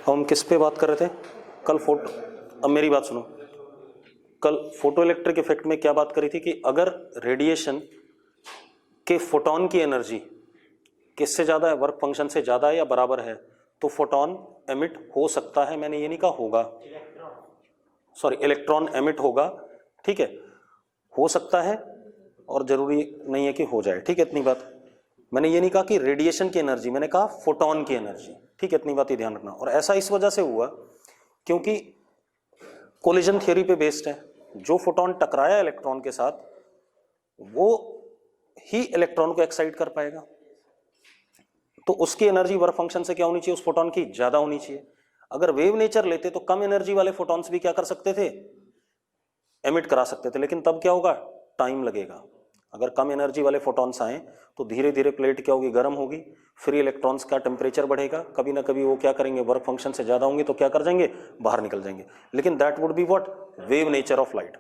हम किस पे बात कर रहे थे कल? अब मेरी बात सुनो, कल फोटो इलेक्ट्रिक इफेक्ट में क्या बात करी थी कि अगर रेडिएशन के फोटोन की एनर्जी किससे ज़्यादा है, वर्क फंक्शन से ज़्यादा है या बराबर है, तो फोटोन एमिट हो सकता है। मैंने ये नहीं कहा होगा, सॉरी, इलेक्ट्रॉन एमिट होगा, ठीक है, हो सकता है और जरूरी नहीं है कि हो जाए, ठीक है, इतनी बात। मैंने ये नहीं कहा कि रेडिएशन की एनर्जी, मैंने कहा फोटोन की एनर्जी, ठीक है, इतनी बात ही ध्यान रखना। और ऐसा इस वजह से हुआ क्योंकि कोलिजन थ्योरी पे बेस्ड है। जो फोटोन टकराया इलेक्ट्रॉन के साथ वो ही इलेक्ट्रॉन को एक्साइट कर पाएगा, तो उसकी एनर्जी वर्क फंक्शन से क्या होनी चाहिए, उस फोटोन की ज्यादा होनी चाहिए। अगर वेव नेचर लेते तो कम एनर्जी वाले फोटॉन्स भी क्या कर सकते थे, एमिट करा सकते थे, लेकिन तब क्या होगा, टाइम लगेगा। अगर कम एनर्जी वाले फोटॉन्स आए तो धीरे धीरे प्लेट क्या होगी, गर्म होगी, फ्री इलेक्ट्रॉन्स का टेम्परेचर बढ़ेगा, कभी ना कभी वो क्या करेंगे, वर्क फंक्शन से ज्यादा होंगे तो क्या कर जाएंगे, बाहर निकल जाएंगे। लेकिन that would be what, wave nature of light.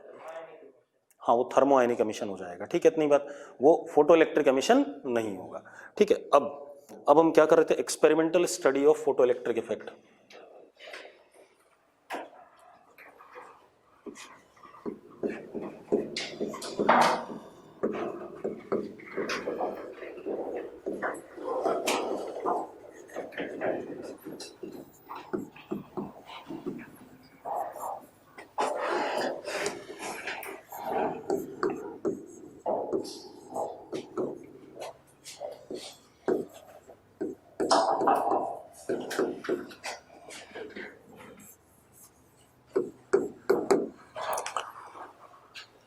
हाँ, वो थर्मो आयनिक एमिशन हो जाएगा, ठीक है, इतनी बात। वो फोटो इलेक्ट्रिक एमिशन नहीं होगा, ठीक है। अब हम क्या कर रहे थे, experimental study of photo electric effect.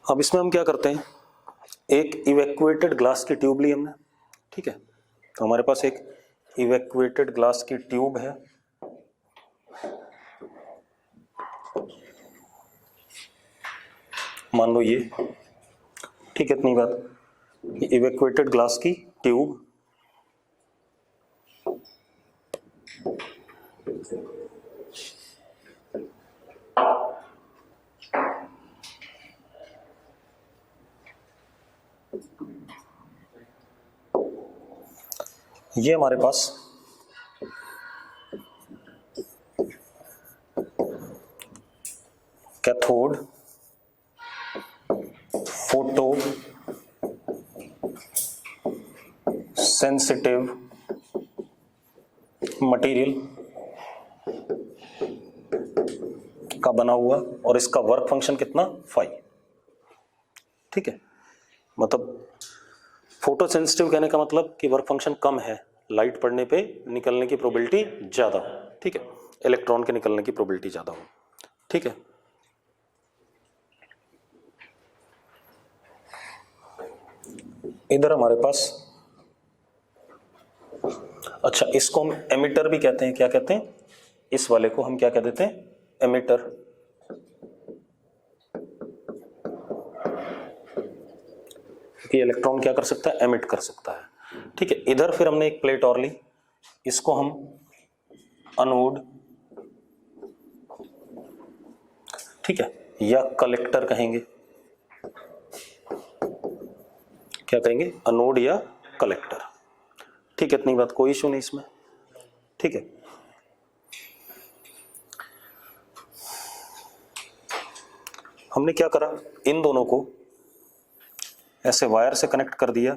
अब इसमें हम क्या करते हैं, एक इवैक्यूएटेड ग्लास की ट्यूब ली हमने, ठीक है। तो हमारे पास एक इवैक्यूएटेड ग्लास की ट्यूब है, मान लो ये, ठीक है, इतनी बात। इवैक्यूएटेड ग्लास की ट्यूब, ये हमारे पास कैथोड फोटो सेंसिटिव मटेरियल का बना हुआ और इसका वर्क फंक्शन कितना, 5, ठीक है। मतलब फोटो सेंसिटिव कहने का मतलब कि वर्क फंक्शन कम है, लाइट पड़ने पे निकलने की प्रोबेबिलिटी ज्यादा हो, ठीक है, इलेक्ट्रॉन के निकलने की प्रोबेबिलिटी ज्यादा हो, ठीक है। इधर हमारे पास, अच्छा, इसको हम एमिटर भी कहते हैं, क्या कहते हैं, इस वाले को हम क्या कह देते हैं, एमिटर। कि इलेक्ट्रॉन क्या कर सकता है, एमिट कर सकता है, ठीक है। इधर फिर हमने एक प्लेट और ली, इसको हम अनोड, ठीक है, या कलेक्टर कहेंगे, क्या कहेंगे, अनोड या कलेक्टर, ठीक है, इतनी बात, कोई इशू नहीं इसमें, ठीक है। हमने क्या करा, इन दोनों को ऐसे वायर से कनेक्ट कर दिया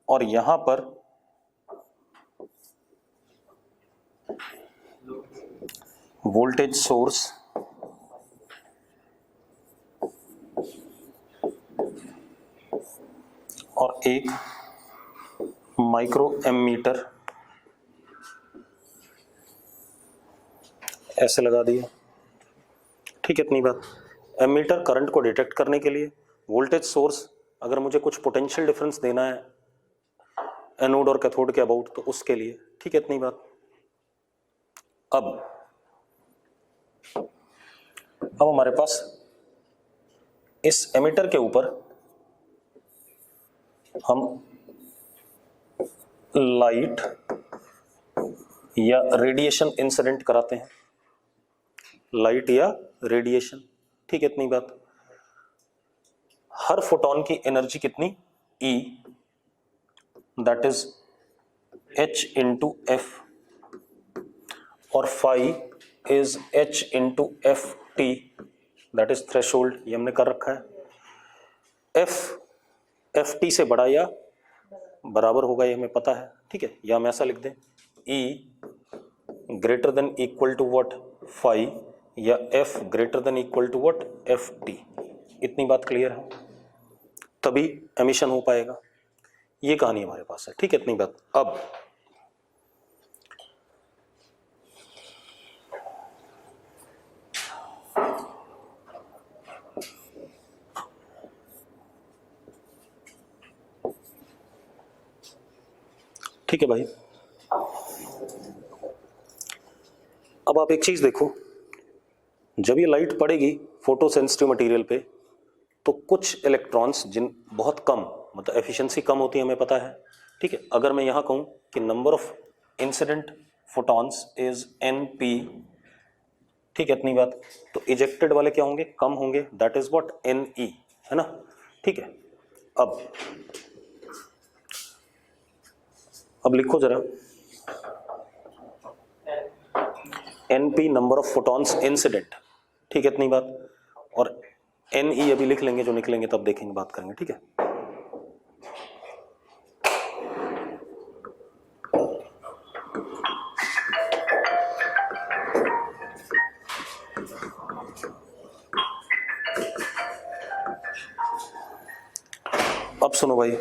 और यहां पर वोल्टेज सोर्स और एक माइक्रो एमीटर ऐसे लगा दिया, ठीक है, इतनी बात। एमीटर करंट को डिटेक्ट करने के लिए, वोल्टेज सोर्स अगर मुझे कुछ पोटेंशियल डिफरेंस देना है एनोड और कैथोड के अबाउट तो उसके लिए, ठीक है, इतनी बात। अब हमारे पास इस एमीटर के ऊपर हम लाइट या रेडिएशन इंसिडेंट कराते हैं, लाइट या रेडिएशन, ठीक है, इतनी बात। हर फोटोन की एनर्जी कितनी, E, that is H into F, और phi is h into F T, that is threshold, ये हमने कर रखा है। एफ टी से बड़ा या बराबर होगा ये हमें पता है, ठीक है, या हम ऐसा लिख दें E greater than equal to what 5 या F greater than equal to what F T. इतनी बात क्लियर है, तभी एमिशन हो पाएगा। ये कहानी हमारे पास है, ठीक है, इतनी बात। अब ठीक है भाई, अब आप एक चीज देखो, जब ये लाइट पड़ेगी फोटो सेंसिटिव मटेरियल पे तो कुछ इलेक्ट्रॉन्स जिन बहुत कम, मतलब एफिशिएंसी कम होती है हमें पता है, ठीक है। अगर मैं यहां कहूं कि number of incident photons is NP, ठीक है, इतनी बात, तो इजेक्टेड वाले क्या होंगे, कम होंगे, दैट इज व्हाट NE, है ना, ठीक है। अब लिखो जरा NP number of photons incident, ठीक है, इतनी बात, और NE अभी लिख लेंगे, जो निकलेंगे तब देखेंगे, बात करेंगे, ठीक है। अब सुनो भाई,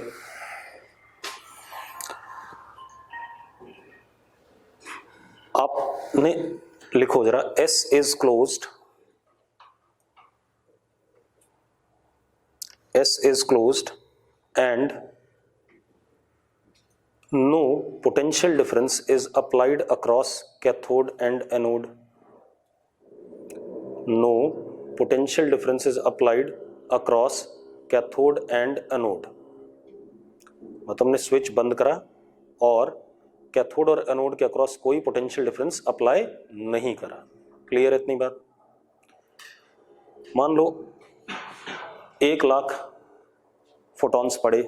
आपने लिखो जरा S is closed, S is closed and no potential difference is applied across cathode and anode. No potential difference is applied across cathode and anode. मतलब हमने स्विच बंद करा और कैथोड और एनोड के अक्रॉस कोई पोटेंशियल डिफरेंस अप्लाई नहीं करा। क्लियर है इतनी बात? मान लो 1 लाख फोटॉन्स पड़े,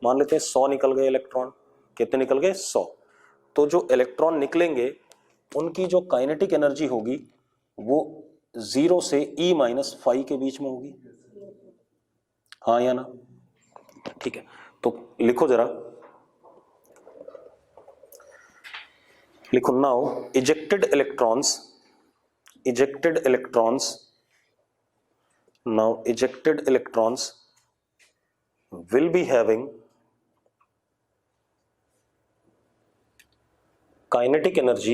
मान लेते हैं 100 निकल गए इलेक्ट्रॉन। कितने निकल गए? 100। तो जो इलेक्ट्रॉन निकलेंगे उनकी जो काइनेटिक एनर्जी होगी वो 0 से E-5 के बीच में होगी, हाँ या ना? ठीक है, तो लिखो जरा, लिखो now ejected electrons will be having kinetic energy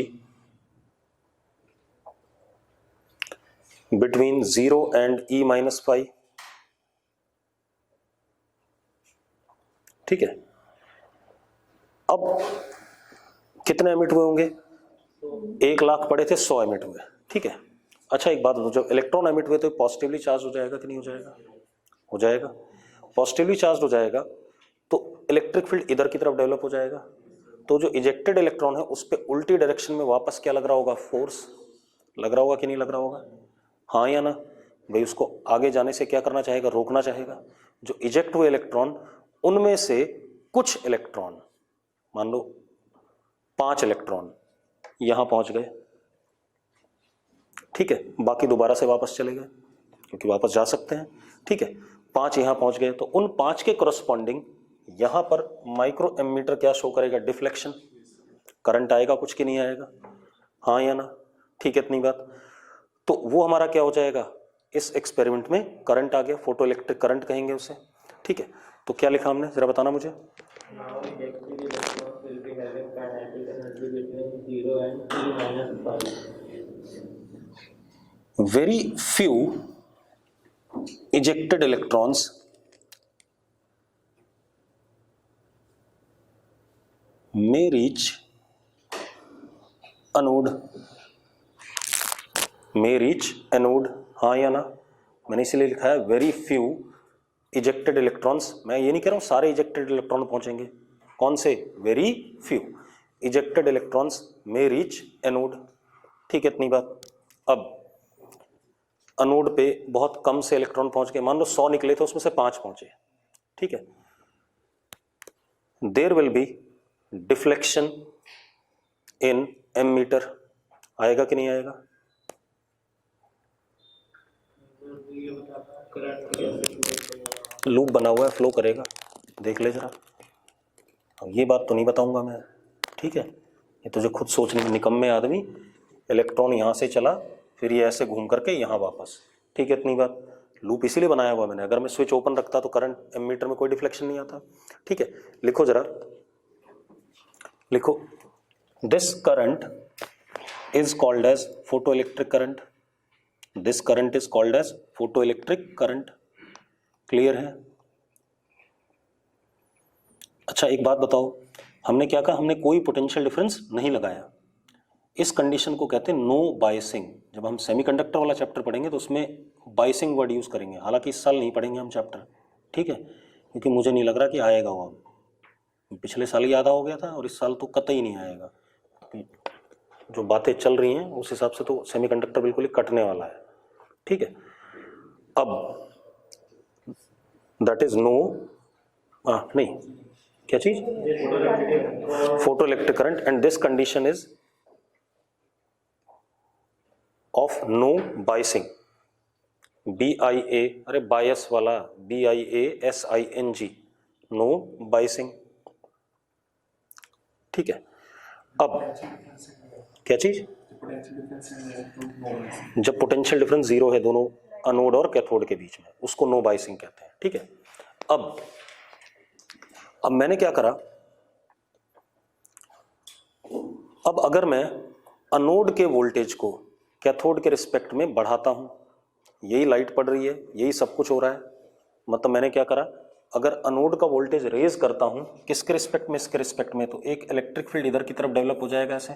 between 0 and E-5। ठीक है, अब कितने एमिट हुए होंगे? 1 लाख पड़े थे, 100 एमिट हुए। ठीक है, अच्छा एक बात बताओ, जब इलेक्ट्रॉन एमिट हुए तो पॉजिटिवली चार्ज हो जाएगा कि नहीं हो जाएगा? हो जाएगा। पॉजिटिवली चार्ज हो जाएगा तो इलेक्ट्रिक फील्ड इधर की तरफ डेवलप हो जाएगा, तो जो इजेक्टेड इलेक्ट्रॉन है उस पर उल्टी डायरेक्शन में वापस क्या लग रहा होगा? फोर्स लग रहा होगा कि नहीं लग रहा होगा? हाँ या ना? भाई उसको आगे जाने से क्या करना चाहेगा? रोकना चाहेगा। जो इजेक्ट हुए इलेक्ट्रॉन उनमें से कुछ इलेक्ट्रॉन, मान लो 5 इलेक्ट्रॉन यहां पहुंच गए, ठीक है, बाकी दोबारा से वापस चले गए क्योंकि वापस जा सकते हैं। ठीक है, 5 यहां पहुंच गए, तो उन 5 के करस्पॉन्डिंग यहां पर माइक्रो एमीटर क्या शो करेगा? डिफ्लेक्शन। करंट आएगा कुछ कि नहीं आएगा? हाँ या ना? ठीक है, इतनी बात। तो वो हमारा क्या हो जाएगा? इस एक्सपेरिमेंट में करंट आ गया, फोटो इलेक्ट्रिक करंट कहेंगे उसे। ठीक है, तो क्या लिखा हमने, जरा बताना मुझे। Very few ejected electrons may reach anode। हाँ या ना? मैंने इसलिए लिखा है वेरी फ्यू इजेक्टेड इलेक्ट्रॉन्स। मैं ये नहीं कह रहा हूं सारे इजेक्टेड इलेक्ट्रॉन पहुंचेंगे, कौन से? Very few ejected electrons may reach anode. ठीक है, इतनी बात। अब एनोड पे बहुत कम से इलेक्ट्रॉन पहुंच गए, मान लो 100 निकले थे उसमें से 5 पहुंचे। ठीक है, there will be deflection in ammeter. आएगा कि नहीं आएगा? लूप बना हुआ है, फ्लो करेगा, देख ले जरा। अब ये बात तो नहीं बताऊंगा मैं, ठीक है, ये तुझे खुद सोचने, निकम्मे आदमी, इलेक्ट्रॉन यहाँ से चला फिर ये ऐसे घूम करके यहाँ वापस, ठीक है, इतनी बात। लूप इसीलिए बनाया हुआ मैंने, अगर मैं स्विच ओपन रखता तो करंट एमीटर में कोई डिफ्लेक्शन नहीं आता, ठीक है। लिखो जरा, लिखो, this current is called as photo electric current, this current is called as photo electric current. Clear है? अच्छा एक बात बताओ, हमने क्या कहा, हमने कोई पोटेंशियल डिफरेंस नहीं लगाया। इस कंडीशन को कहते हैं नो बायसिंग। जब हम सेमीकंडक्टर वाला चैप्टर पढ़ेंगे तो उसमें बायसिंग वर्ड यूज करेंगे, हालांकि इस साल नहीं पढ़ेंगे हम चैप्टर, ठीक है, क्योंकि मुझे नहीं लग रहा कि आएगा वो। पिछले साल ही आधा हो गया था और इस साल तो कतई नहीं आएगा। जो बातें चल रही हैं उस हिसाब से तो सेमीकंडक्टर बिल्कुल ही कटने वाला है, ठीक है। अब दैट इज नो, नहीं, क्या चीज, photo electric current, and this condition is of no biasing, BIA, अरे बायस वाला, BIASING, नो बायसिंग, ठीक है। अब क्या चीज, जब पोटेंशियल डिफरेंस जीरो है दोनों एनोड और कैथोड के बीच में, उसको नो बायसिंग कहते हैं, ठीक है। अब मैंने क्या करा, अब अगर मैं एनोड के वोल्टेज को कैथोड के रिस्पेक्ट में बढ़ाता हूं, यही लाइट पड़ रही है, यही सब कुछ हो रहा है, मतलब मैंने क्या करा, अगर एनोड का वोल्टेज रेज करता हूं, किसके रिस्पेक्ट में, इसके रिस्पेक्ट में, तो एक इलेक्ट्रिक फील्ड इधर की तरफ डेवलप हो जाएगा ऐसे,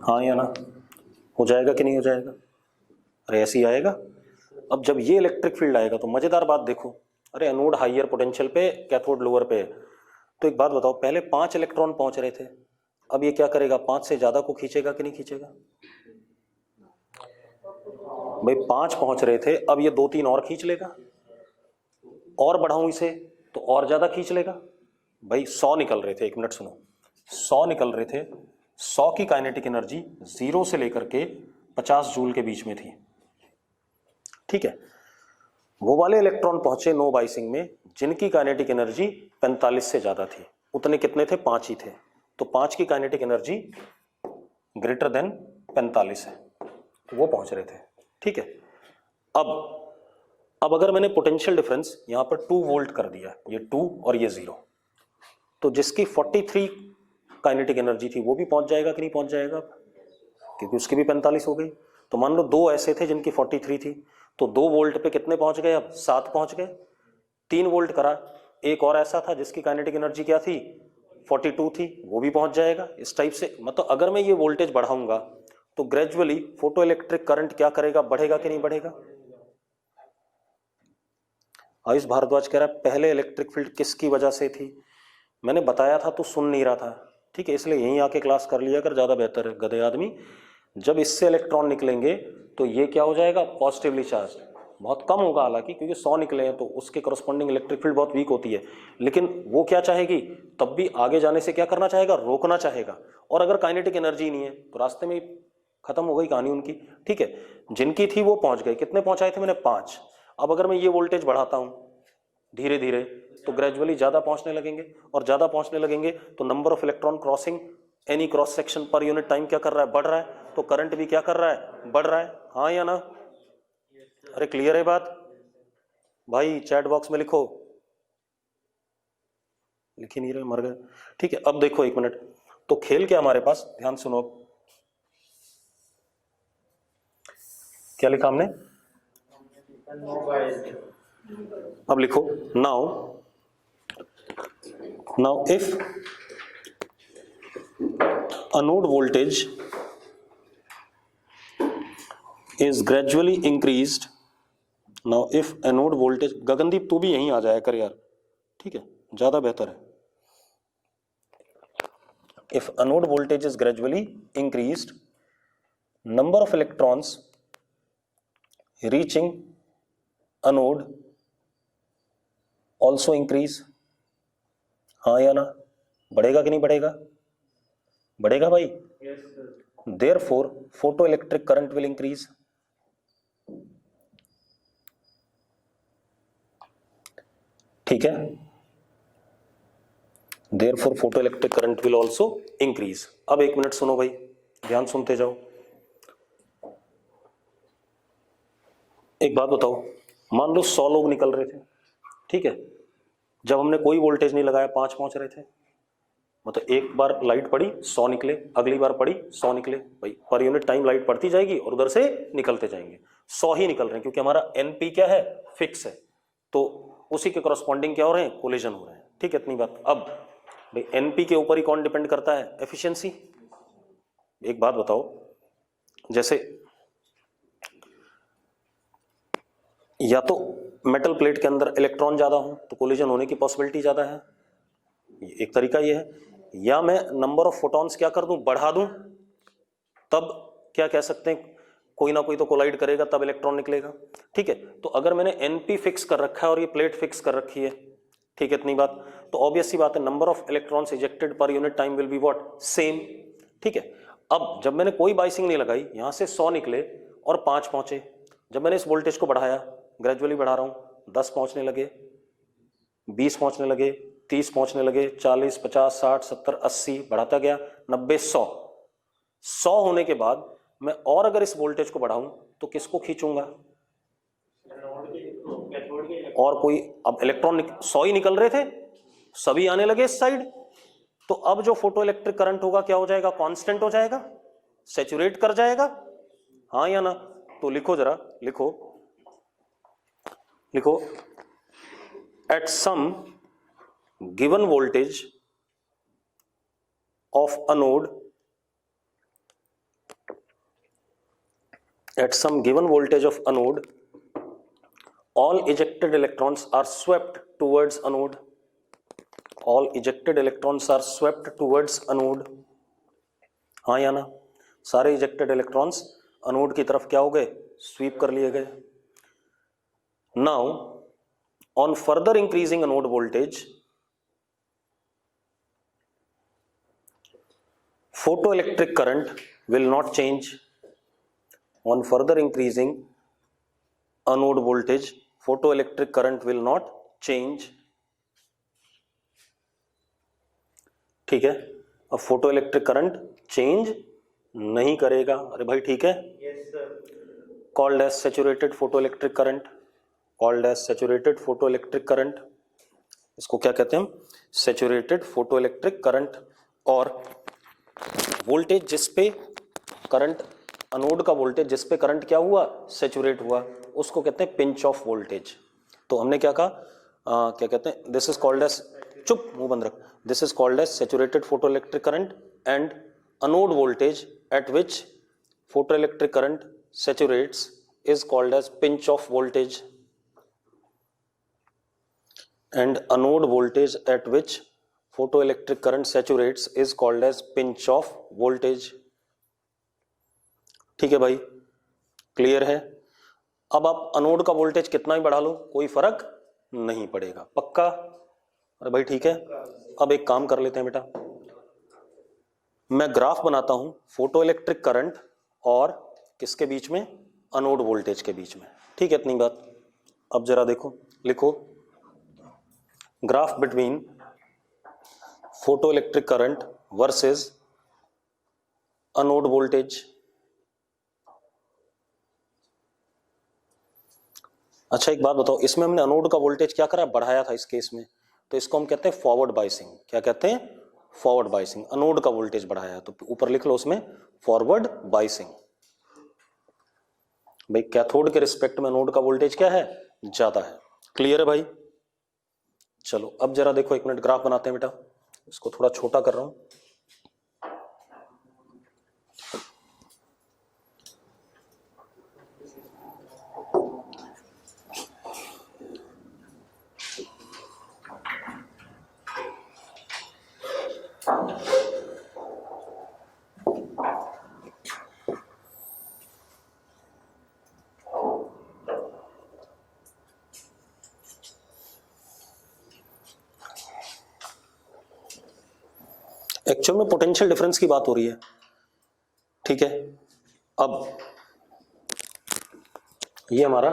हाँ या ना, हो जाएगा कि नहीं हो जाएगा, अरे ऐसे ही आएगा। अब जब ये इलेक्ट्रिक फील्ड आएगा तो मजेदार बात देखो, अरे एनोड हाइयर पोटेंशियल पे, कैथोड लोअर पे, तो एक बात बताओ, पहले 5 इलेक्ट्रॉन पहुंच रहे थे, अब ये क्या करेगा, 5 से ज्यादा को खींचेगा कि नहीं खींचेगा, भाई 5 पहुंच रहे थे, अब ये 2-3 और खींच लेगा, और बढ़ाऊं इसे तो और ज्यादा खींच लेगा, भाई 100 निकल रहे थे, एक मिनट सुनो, 100 निकल रहे थे, 100 की काइनेटिक एनर्जी 0 से लेकर के 50 जूल के बीच में थी, ठीक है। वो वाले इलेक्ट्रॉन पहुंचे नो बायसिंग में जिनकी काइनेटिक एनर्जी 45 से ज्यादा थी, उतने कितने थे, 5 ही थे, तो 5 की काइनेटिक एनर्जी ग्रेटर देन 45 है, वो पहुंच रहे थे, ठीक है। अब अगर मैंने पोटेंशियल डिफरेंस यहां पर 2 वोल्ट कर दिया, ये 2 और ये 0, तो जिसकी 43 काइनेटिक एनर्जी थी वो भी पहुंच जाएगा कि नहीं पहुंच जाएगा, क्योंकि उसकी भी 45 हो गई। तो मान लो 2 ऐसे थे जिनकी 43 थी, तो 2 वोल्ट पे कितने पहुंच गए, अब 7 पहुंच गए। 3 वोल्ट करा, एक और ऐसा था जिसकी काइनेटिक एनर्जी क्या थी, 42 थी, वो भी पहुंच जाएगा। इस टाइप से, मतलब अगर मैं ये वोल्टेज बढ़ाऊंगा तो ग्रेजुअली फोटो इलेक्ट्रिक करंट क्या करेगा, बढ़ेगा कि नहीं बढ़ेगा। आयुष भारद्वाज कह रहा है पहले इलेक्ट्रिक फील्ड किसकी वजह से थी, मैंने बताया था तो सुन नहीं रहा था, ठीक है, इसलिए यहीं आके क्लास कर लिया कर, ज्यादा बेहतर है गधे आदमी। जब इससे इलेक्ट्रॉन निकलेंगे तो ये क्या हो जाएगा, पॉजिटिवली चार्ज, बहुत कम होगा हालांकि, क्योंकि 100 निकले हैं तो उसके करस्पॉन्डिंग इलेक्ट्रिक फील्ड बहुत वीक होती है, लेकिन वो क्या चाहेगी, तब भी आगे जाने से क्या करना चाहेगा, रोकना चाहेगा। और अगर काइनेटिक एनर्जी नहीं है तो रास्ते में खत्म हो गई कहानी उनकी, ठीक है। जिनकी थी वो पहुंच गए, कितने पहुंचाए थे मैंने, 5। अब अगर मैं ये वोल्टेज बढ़ाता हूं धीरे धीरे तो ग्रेजुअली ज्यादा पहुंचने लगेंगे, और ज्यादा पहुंचने लगेंगे तो number of electron crossing any cross section per unit time क्या कर रहा है, बढ़ रहा है, तो करंट भी क्या कर रहा है, बढ़ रहा है, हाँ या ना। अरे क्लियर है बात भाई, चैट बॉक्स में लिखो, लिख ही नहीं रहे, मर गए, ठीक है। अब देखो एक मिनट, तो खेल क्या हमारे पास, ध्यान सुनो, क्या लिखा हमने, अब लिखो, now if anode voltage is gradually increased, now if anode voltage, Gagandeep तू भी यहीं आ जाया कर यार, ठीक है, ज्यादा बेहतर है। if anode voltage is gradually increased, number of electrons reaching anode also increase, हाँ या ना, बढ़ेगा कि नहीं बढ़ेगा, बढ़ेगा भाई, therefore photoelectric current will increase, ठीक है, therefore photo electric current will also increase. अब एक मिनट सुनो भाई, ध्यान सुनते जाओ। एक बात बताओ, मान लो 100 लोग निकल रहे थे, ठीक है, जब हमने कोई वोल्टेज नहीं लगाया 5 पहुंच रहे थे, मतलब एक बार लाइट पड़ी 100 निकले, अगली बार पड़ी 100 निकले, भाई पर यूनिट टाइम लाइट पड़ती जाएगी और उधर से निकलते जाएंगे, 100 ही निकल रहे हैं क्योंकि हमारा एनपी क्या है, फिक्स है, तो उसी के करस्पॉन्डिंग क्या हो रहे हैं, कोलिजन हो रहे हैं, ठीक है, इतनी बात। अब भाई एनपी के ऊपर ही कौन डिपेंड करता है, एफिशिएंसी। एक बात बताओ, जैसे या तो मेटल प्लेट के अंदर इलेक्ट्रॉन ज्यादा हो तो कोलिजन होने की पॉसिबिलिटी ज्यादा है, एक तरीका ये है, या मैं नंबर ऑफ फोटॉन्स क्या कर दूं, बढ़ा दूं, तब क्या कह सकते हैं, कोई ना कोई तो कोलाइड करेगा तब इलेक्ट्रॉन निकलेगा, ठीक है। तो अगर मैंने एनपी फिक्स कर रखा है और ये प्लेट फिक्स कर रखी है, ठीक है, इतनी बात, तो ऑब्वियस सी बात है number of electrons ejected per unit time will be what, same, ठीक है। अब जब मैंने कोई बाइसिंग नहीं लगाई, यहां से 100 निकले और 5 पहुंचे, जब मैंने इस वोल्टेज को बढ़ाया, ग्रेजुअली बढ़ा रहा हूं, 10 पहुंचने लगे, 20 पहुंचने लगे, 30 पहुंचने लगे, 40, 50, 60, 70, 80 बढ़ाता गया, 90, 100 होने के बाद मैं और अगर इस वोल्टेज को बढ़ाऊं तो किसको खींचूंगा, और कोई, अब इलेक्ट्रॉन 100 ही निकल रहे थे, सभी आने लगे इस साइड, तो अब जो फोटो इलेक्ट्रिक करंट होगा क्या हो जाएगा, कांस्टेंट हो जाएगा, सैचुरेट कर जाएगा, हाँ या ना। तो लिखो जरा, लिखो लिखो, at some given voltage of anode, at some given voltage of anode, all ejected electrons are swept towards anode, all ejected electrons are swept towards anode, हाँ या ना, सारे ejected electrons anode की तरफ क्या हो गए, स्वीप कर लिए गए। now on further increasing anode voltage, photoelectric current will not change, on further increasing anode voltage photoelectric current will not change, ठीक है। अब फोटोइलेक्ट्रिक करंट चेंज नहीं करेगा, अरे भाई ठीक है, called as saturated photoelectric current, called as saturated photoelectric current, इसको क्या कहते हैं, सैचुरेटेड फोटोइलेक्ट्रिक करंट। और वोल्टेज जिस पे करंट, अनोड का वोल्टेज जिस पे करंट क्या हुआ, सैचुरेट हुआ, उसको कहते हैं पिंच ऑफ वोल्टेज। तो हमने क्या कहा, क्या कहते हैं, दिस इज कॉल्ड एज, चुप मुंह बंद रख, this is called as saturated photoelectric current and anode voltage at which photoelectric current saturates is called as pinch off voltage, and anode voltage at which photoelectric current saturates is called as pinch off voltage, ठीक है भाई, clear है। अब आप anode का voltage कितना ही बढ़ा लो कोई फर्क नहीं पड़ेगा, पक्का, अरे भाई ठीक है। अब एक काम कर लेते हैं बेटा, मैं ग्राफ बनाता हूं फोटो इलेक्ट्रिक करंट और किसके बीच में, अनोड वोल्टेज के बीच में, ठीक है, इतनी बात। अब जरा देखो, लिखो graph between photo electric current versus anode voltage. अच्छा एक बात बताओ, इसमें हमने अनोड का वोल्टेज क्या करा, बढ़ाया था इस केस में, तो इसको हम कहते हैं फॉरवर्ड बाइसिंग, क्या कहते हैं, फॉरवर्ड बाइसिंग, अनोड का वोल्टेज बढ़ाया, तो ऊपर लिख लो उसमें फॉरवर्ड बाइसिंग। भाई कैथोड के रिस्पेक्ट में अनोड का वोल्टेज क्या है, ज्यादा है, क्लियर है भाई। चलो अब जरा देखो, एक मिनट ग्राफ बनाते हैं बेटा, इसको थोड़ा छोटा कर रहा हूं। एक्चुअल में पोटेंशियल डिफरेंस की बात हो रही है, ठीक है। अब ये हमारा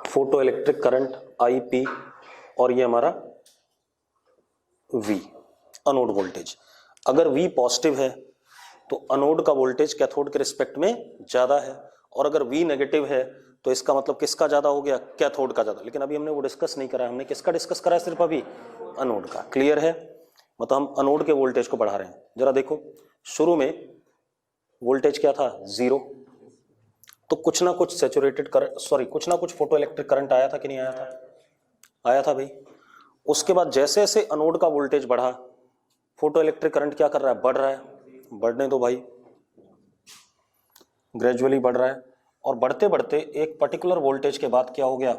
फोटो इलेक्ट्रिक करंट आईपी और ये हमारा V अनोड वोल्टेज। अगर V पॉजिटिव है तो अनोड का वोल्टेज कैथोड के रिस्पेक्ट में ज्यादा है, और अगर V नेगेटिव है तो इसका मतलब किसका ज्यादा हो गया, कैथोड का ज्यादा। लेकिन अभी हमने वो डिस्कस नहीं करा, हमने किसका डिस्कस करा है, सिर्फ अभी अनोड का। क्लियर है? मतलब हम अनोड के वोल्टेज को बढ़ा रहे हैं। जरा देखो, शुरू में वोल्टेज क्या था, 0, तो कुछ ना कुछ सैचुरेटेड करंट, सॉरी कुछ ना कुछ फोटो इलेक्ट्रिक करंट आया था कि नहीं आया था, आया था भाई। उसके बाद जैसे जैसे अनोड का वोल्टेज बढ़ा, फोटो इलेक्ट्रिक करंट क्या कर रहा है, बढ़ रहा है। बढ़ने दो भाई, ग्रेजुअली बढ़ रहा है, और बढ़ते बढ़ते एक पर्टिकुलर वोल्टेज के बाद क्या हो गया,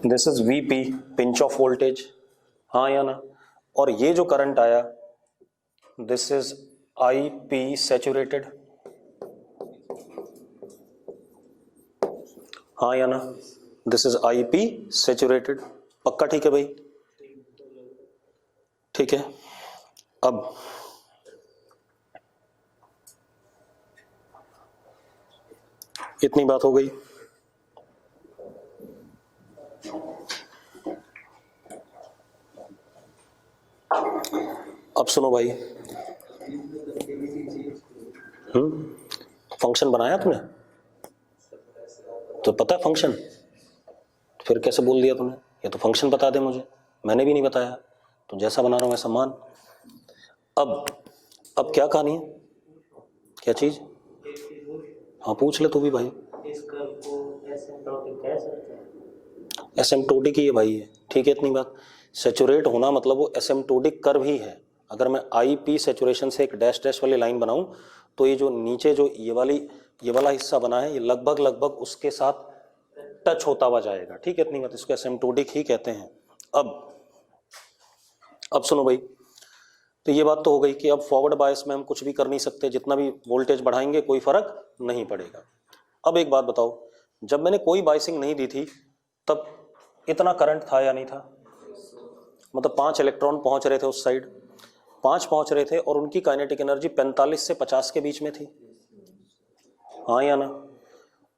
this is VP, pinch off voltage, हाँ या ना। और ये जो करंट आया, दिस इज आईपी सैचुरेटेड, हाँ या ना। दिस इज आईपी सैचुरेटेड, पक्का ठीक है भाई, ठीक है। अब इतनी बात हो गई। अब सुनो भाई, फंक्शन बनाया तुमने तो पता है फंक्शन, फिर कैसे बोल दिया तुमने, ये तो फंक्शन बता दे मुझे, मैंने भी नहीं बताया, तो जैसा बना रहा हूं वैसा मान। अब क्या कहानी है, क्या चीज, हाँ पूछ ले तू भी भाई। एसिम्प्टोटिक ही है भाई, ठीक है, इतनी बात। सेचुरेट होना मतलब वो एसिम्प्टोटिक कर्व ही है। अगर मैं आई पी सेचुरेशन से एक डैश डैश वाली लाइन बनाऊं तो ये जो नीचे जो ये वाला हिस्सा बना है, ये लगभग लगभग उसके साथ टच होता हुआ जाएगा, ठीक है, इतनी बात। इसको एसिम्प्टोटिक ही कहते हैं। अब सुनो भाई, तो ये बात तो हो गई कि अब फॉरवर्ड बायस में हम कुछ भी कर नहीं सकते, जितना भी वोल्टेज बढ़ाएंगे कोई फर्क नहीं पड़ेगा। अब एक बात बताओ, जब मैंने कोई बायसिंग नहीं दी थी तब इतना करंट था या नहीं था, मतलब 5 इलेक्ट्रॉन पहुंच रहे थे उस साइड, 5 पहुंच रहे थे, और उनकी काइनेटिक एनर्जी 45 से 50 के बीच में थी, हाँ या ना।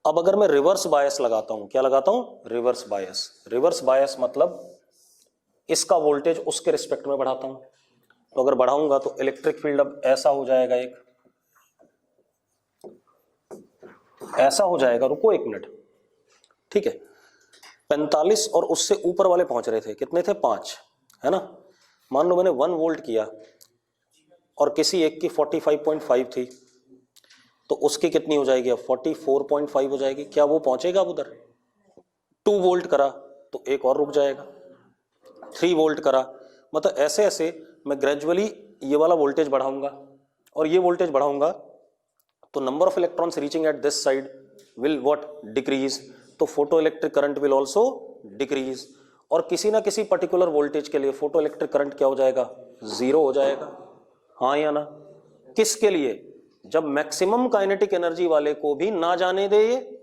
अब अगर मैं रिवर्स बायस लगाता हूं, क्या लगाता हूं, रिवर्स बायस। रिवर्स बायस मतलब इसका वोल्टेज उसके रिस्पेक्ट में बढ़ाता हूं, तो अगर बढ़ाऊंगा तो इलेक्ट्रिक फील्ड अब ऐसा हो जाएगा, एक ऐसा हो जाएगा, रुको एक मिनट, ठीक है। 45 और उससे ऊपर वाले पहुंच रहे थे, कितने थे, 5, है ना। मान लो मैंने 1 वोल्ट किया और किसी एक की 45.5 थी, तो उसकी कितनी हो जाएगी, अब 44.5 हो जाएगी। क्या वो पहुंचेगा अब उधर? 2 वोल्ट करा तो एक और रुक जाएगा, 3 वोल्ट करा, मतलब ऐसे ऐसे मैं ग्रेजुअली ये वाला वोल्टेज बढ़ाऊंगा, और ये वोल्टेज बढ़ाऊंगा तो number of electrons reaching at this side will what, decrease, तो photo electric current will also decrease, और किसी ना किसी पर्टिकुलर वोल्टेज के लिए फोटो इलेक्ट्रिक करंट क्या हो जाएगा, 0 हो जाएगा, हाँ या ना। किसके लिए, जब मैक्सिमम काइनेटिक एनर्जी वाले को भी ना जाने दे, ये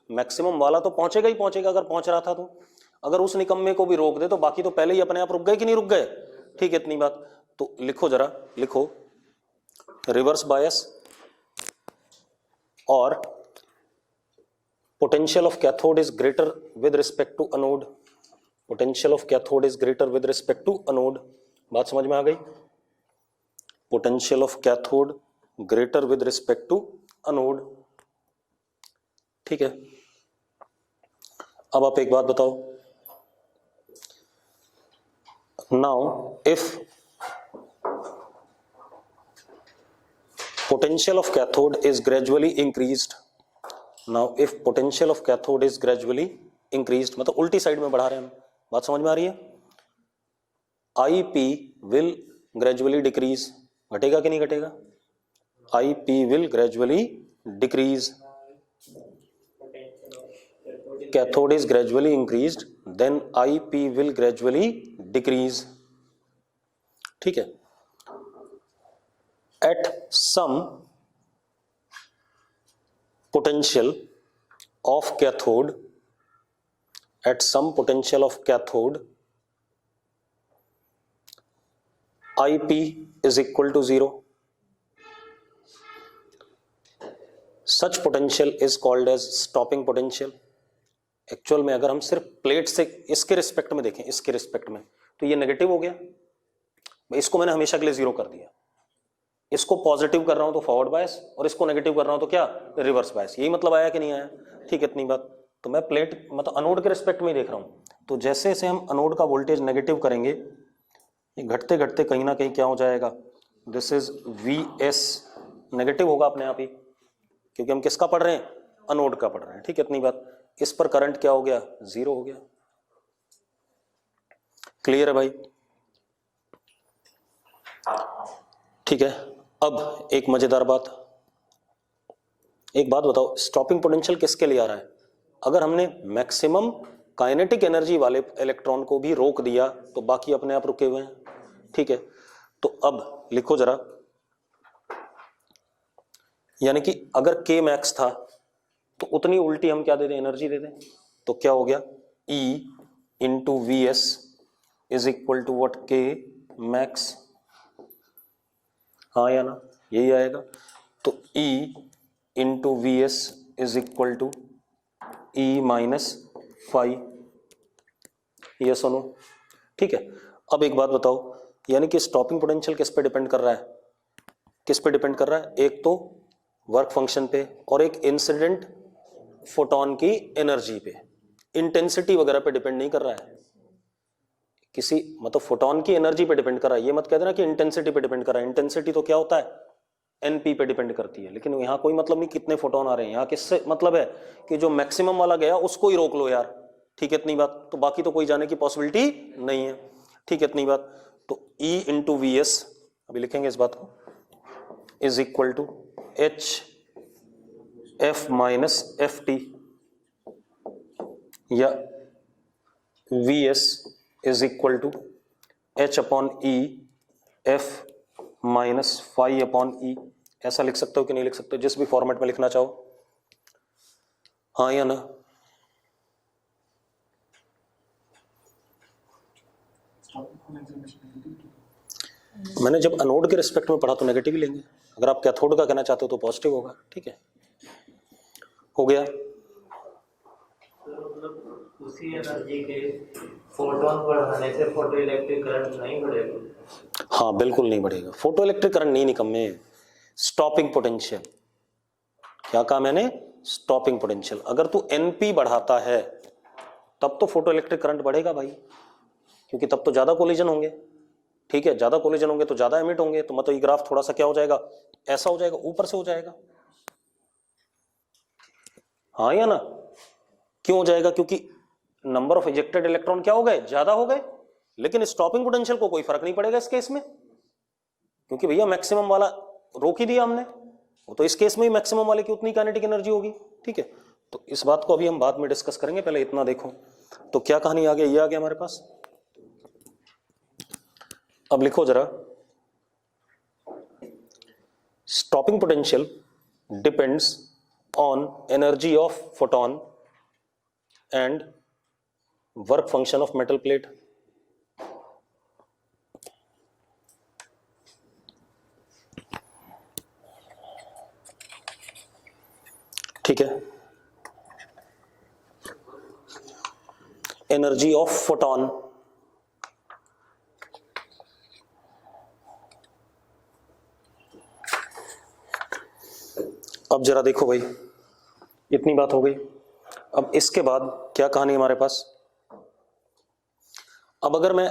मैक्सिमम वाला तो पहुंचेगा ही पहुंचेगा अगर पहुंच रहा था, तो अगर उस निकम्मे को भी रोक दे तो बाकी तो पहले ही अपने आप रुक गए कि नहीं रुक गए, ठीक है, इतनी बात। तो लिखो जरा, लिखो, रिवर्स बायस और potential of cathode is greater with respect to anode, potential of cathode is greater with respect to anode, बात समझ में आ गई, potential of cathode greater with respect to anode, ठीक है। अब आप एक बात बताओ, now if potential of cathode is gradually increased, now if potential of cathode is gradually increased, मतलब उल्टी साइड में बढ़ा रहे हैं हम, बात समझ में आ रही है। IP will gradually decrease, घटेगा कि नहीं घटेगा, IP will gradually decrease, cathode is gradually increased, then IP will gradually decrease, ठीक है। At some potential of cathode, at some potential of cathode, IP is equal to 0, such potential is called as stopping potential. Actual में अगर हम सिर्फ plate से इसके respect में देखें, इसके रिस्पेक्ट में, तो ये नेगेटिव हो गया, इसको मैंने हमेशा के लिए जीरो कर दिया। इसको पॉजिटिव कर रहा हूं तो फॉरवर्ड बायस, और इसको नेगेटिव कर रहा हूं तो क्या, रिवर्स बायस। यही मतलब आया कि नहीं आया? ठीक है, इतनी बात। तो मैं प्लेट मतलब अनोड के रिस्पेक्ट में ही देख रहा हूं। तो जैसे जैसे हम अनोड का वोल्टेज नेगेटिव करेंगे, ये घटते घटते कहीं ना कहीं क्या हो जाएगा, दिस इज Vs नेगेटिव होगा अपने आप ही, क्योंकि हम किसका पढ़ रहे हैं, अनोड का पढ़ रहे हैं। ठीक है, इतनी बात। इस पर करंट क्या हो गया, जीरो हो गया। क्लियर है भाई? ठीक है। अब एक मजेदार बात, एक बात बताओ, स्टॉपिंग पोटेंशियल किसके लिए आ रहा है? अगर हमने मैक्सिमम काइनेटिक एनर्जी वाले इलेक्ट्रॉन को भी रोक दिया तो बाकी अपने आप रुके हुए हैं। ठीक है, तो अब लिखो जरा, यानी कि अगर के मैक्स था तो उतनी उल्टी हम क्या दे दें, एनर्जी दे दें। तो क्या हो गया, E into V S is equal to what, K max. हाँ या ना, यही आएगा। तो E into V S is equal to E minus five, ये सुनो। ठीक है, अब एक बात बताओ, यानी कि स्टॉपिंग पोटेंशियल किस पे डिपेंड कर रहा है, किस पे डिपेंड कर रहा है? एक तो वर्क फंक्शन पे, और एक इंसिडेंट फोटोन की एनर्जी पे, इंटेंसिटी वगैरह पे डिपेंड नहीं कर रहा है। किसी मतलब फोटोन की एनर्जी पे डिपेंड कर रहा है। ये मत कह देना कि इंटेंसिटी पे डिपेंड कर रहा है। इंटेंसिटी तो क्या होता है, एनपी पे डिपेंड करती है। लेकिन यहाँ कोई मतलब नहीं कितने फोटोन आ रहे हैं, यहाँ किससे मतलब है कि जो मैक्सिमम वाला गया उसको ही रोक लो यार। ठीक है, इतनी बात। तो बाकी तो कोई जाने की पॉसिबिलिटी नहीं है। ठीक है, इतनी बात। तो E इंटू वी एस, अभी लिखेंगे इस बात को, is equal to H F minus F T, या V S is equal to H upon E F minus five upon E. ऐसा लिख सकते हो कि नहीं लिख सकते हो, जिस भी फॉर्मेट में लिखना चाहो। हाँ या ना? मैंने जब अनोड के रिस्पेक्ट में पढ़ा तो नेगेटिव ही लेंगे, अगर आप कैथोड का कहना चाहते हो तो पॉजिटिव होगा। ठीक है, हो गया। उसी एनर्जी के फोटोन बढ़ाने से फोटो इलेक्ट्रिक करंट नहीं बढ़ेगा? हाँ, बिल्कुल नहीं बढ़ेगा। फोटो इलेक्ट्रिक करंट नहीं निकम्मे, स्टॉपिंग पोटेंशियल। क्या कहा मैंने, स्टॉपिंग पोटेंशियल। अगर तू एनपी बढ़ाता है तब तो फोटो इलेक्ट्रिक करंट बढ़ेगा भाई, क्योंकि तब तो ज्यादा कोलिजन होंगे। ठीक है, ज्यादा कोलिजन होंगे तो ज्यादा एमिट होंगे, तो मतलब ये ग्राफ थोड़ा सा क्या हो जाएगा, ऐसा हो जाएगा, ऊपर से हो जाएगा। हाँ या ना? क्यों हो जाएगा? क्योंकि नंबर ऑफ इजेक्टेड इलेक्ट्रॉन क्या हो गए, ज्यादा हो गए। लेकिन स्टॉपिंग पोटेंशियल को कोई फर्क नहीं पड़ेगा इस केस में, क्योंकि भैया मैक्सिमम वाला रोक ही दिया हमने। वो तो इस केस में ही मैक्सिमम वाले की उतनी काइनेटिक एनर्जी होगी। ठीक है, तो इस बात को अभी हम बाद में डिस्कस करेंगे, पहले इतना देखो। तो क्या कहानी आ गया, ये आ गया हमारे पास। अब लिखो जरा, stopping potential depends on energy of photon and work function of metal plate. ठीक है, एनर्जी ऑफ फोटोन अब जरा देखो भाई, इतनी बात हो गई। अब इसके बाद क्या कहानी हमारे पास, अब अगर मैं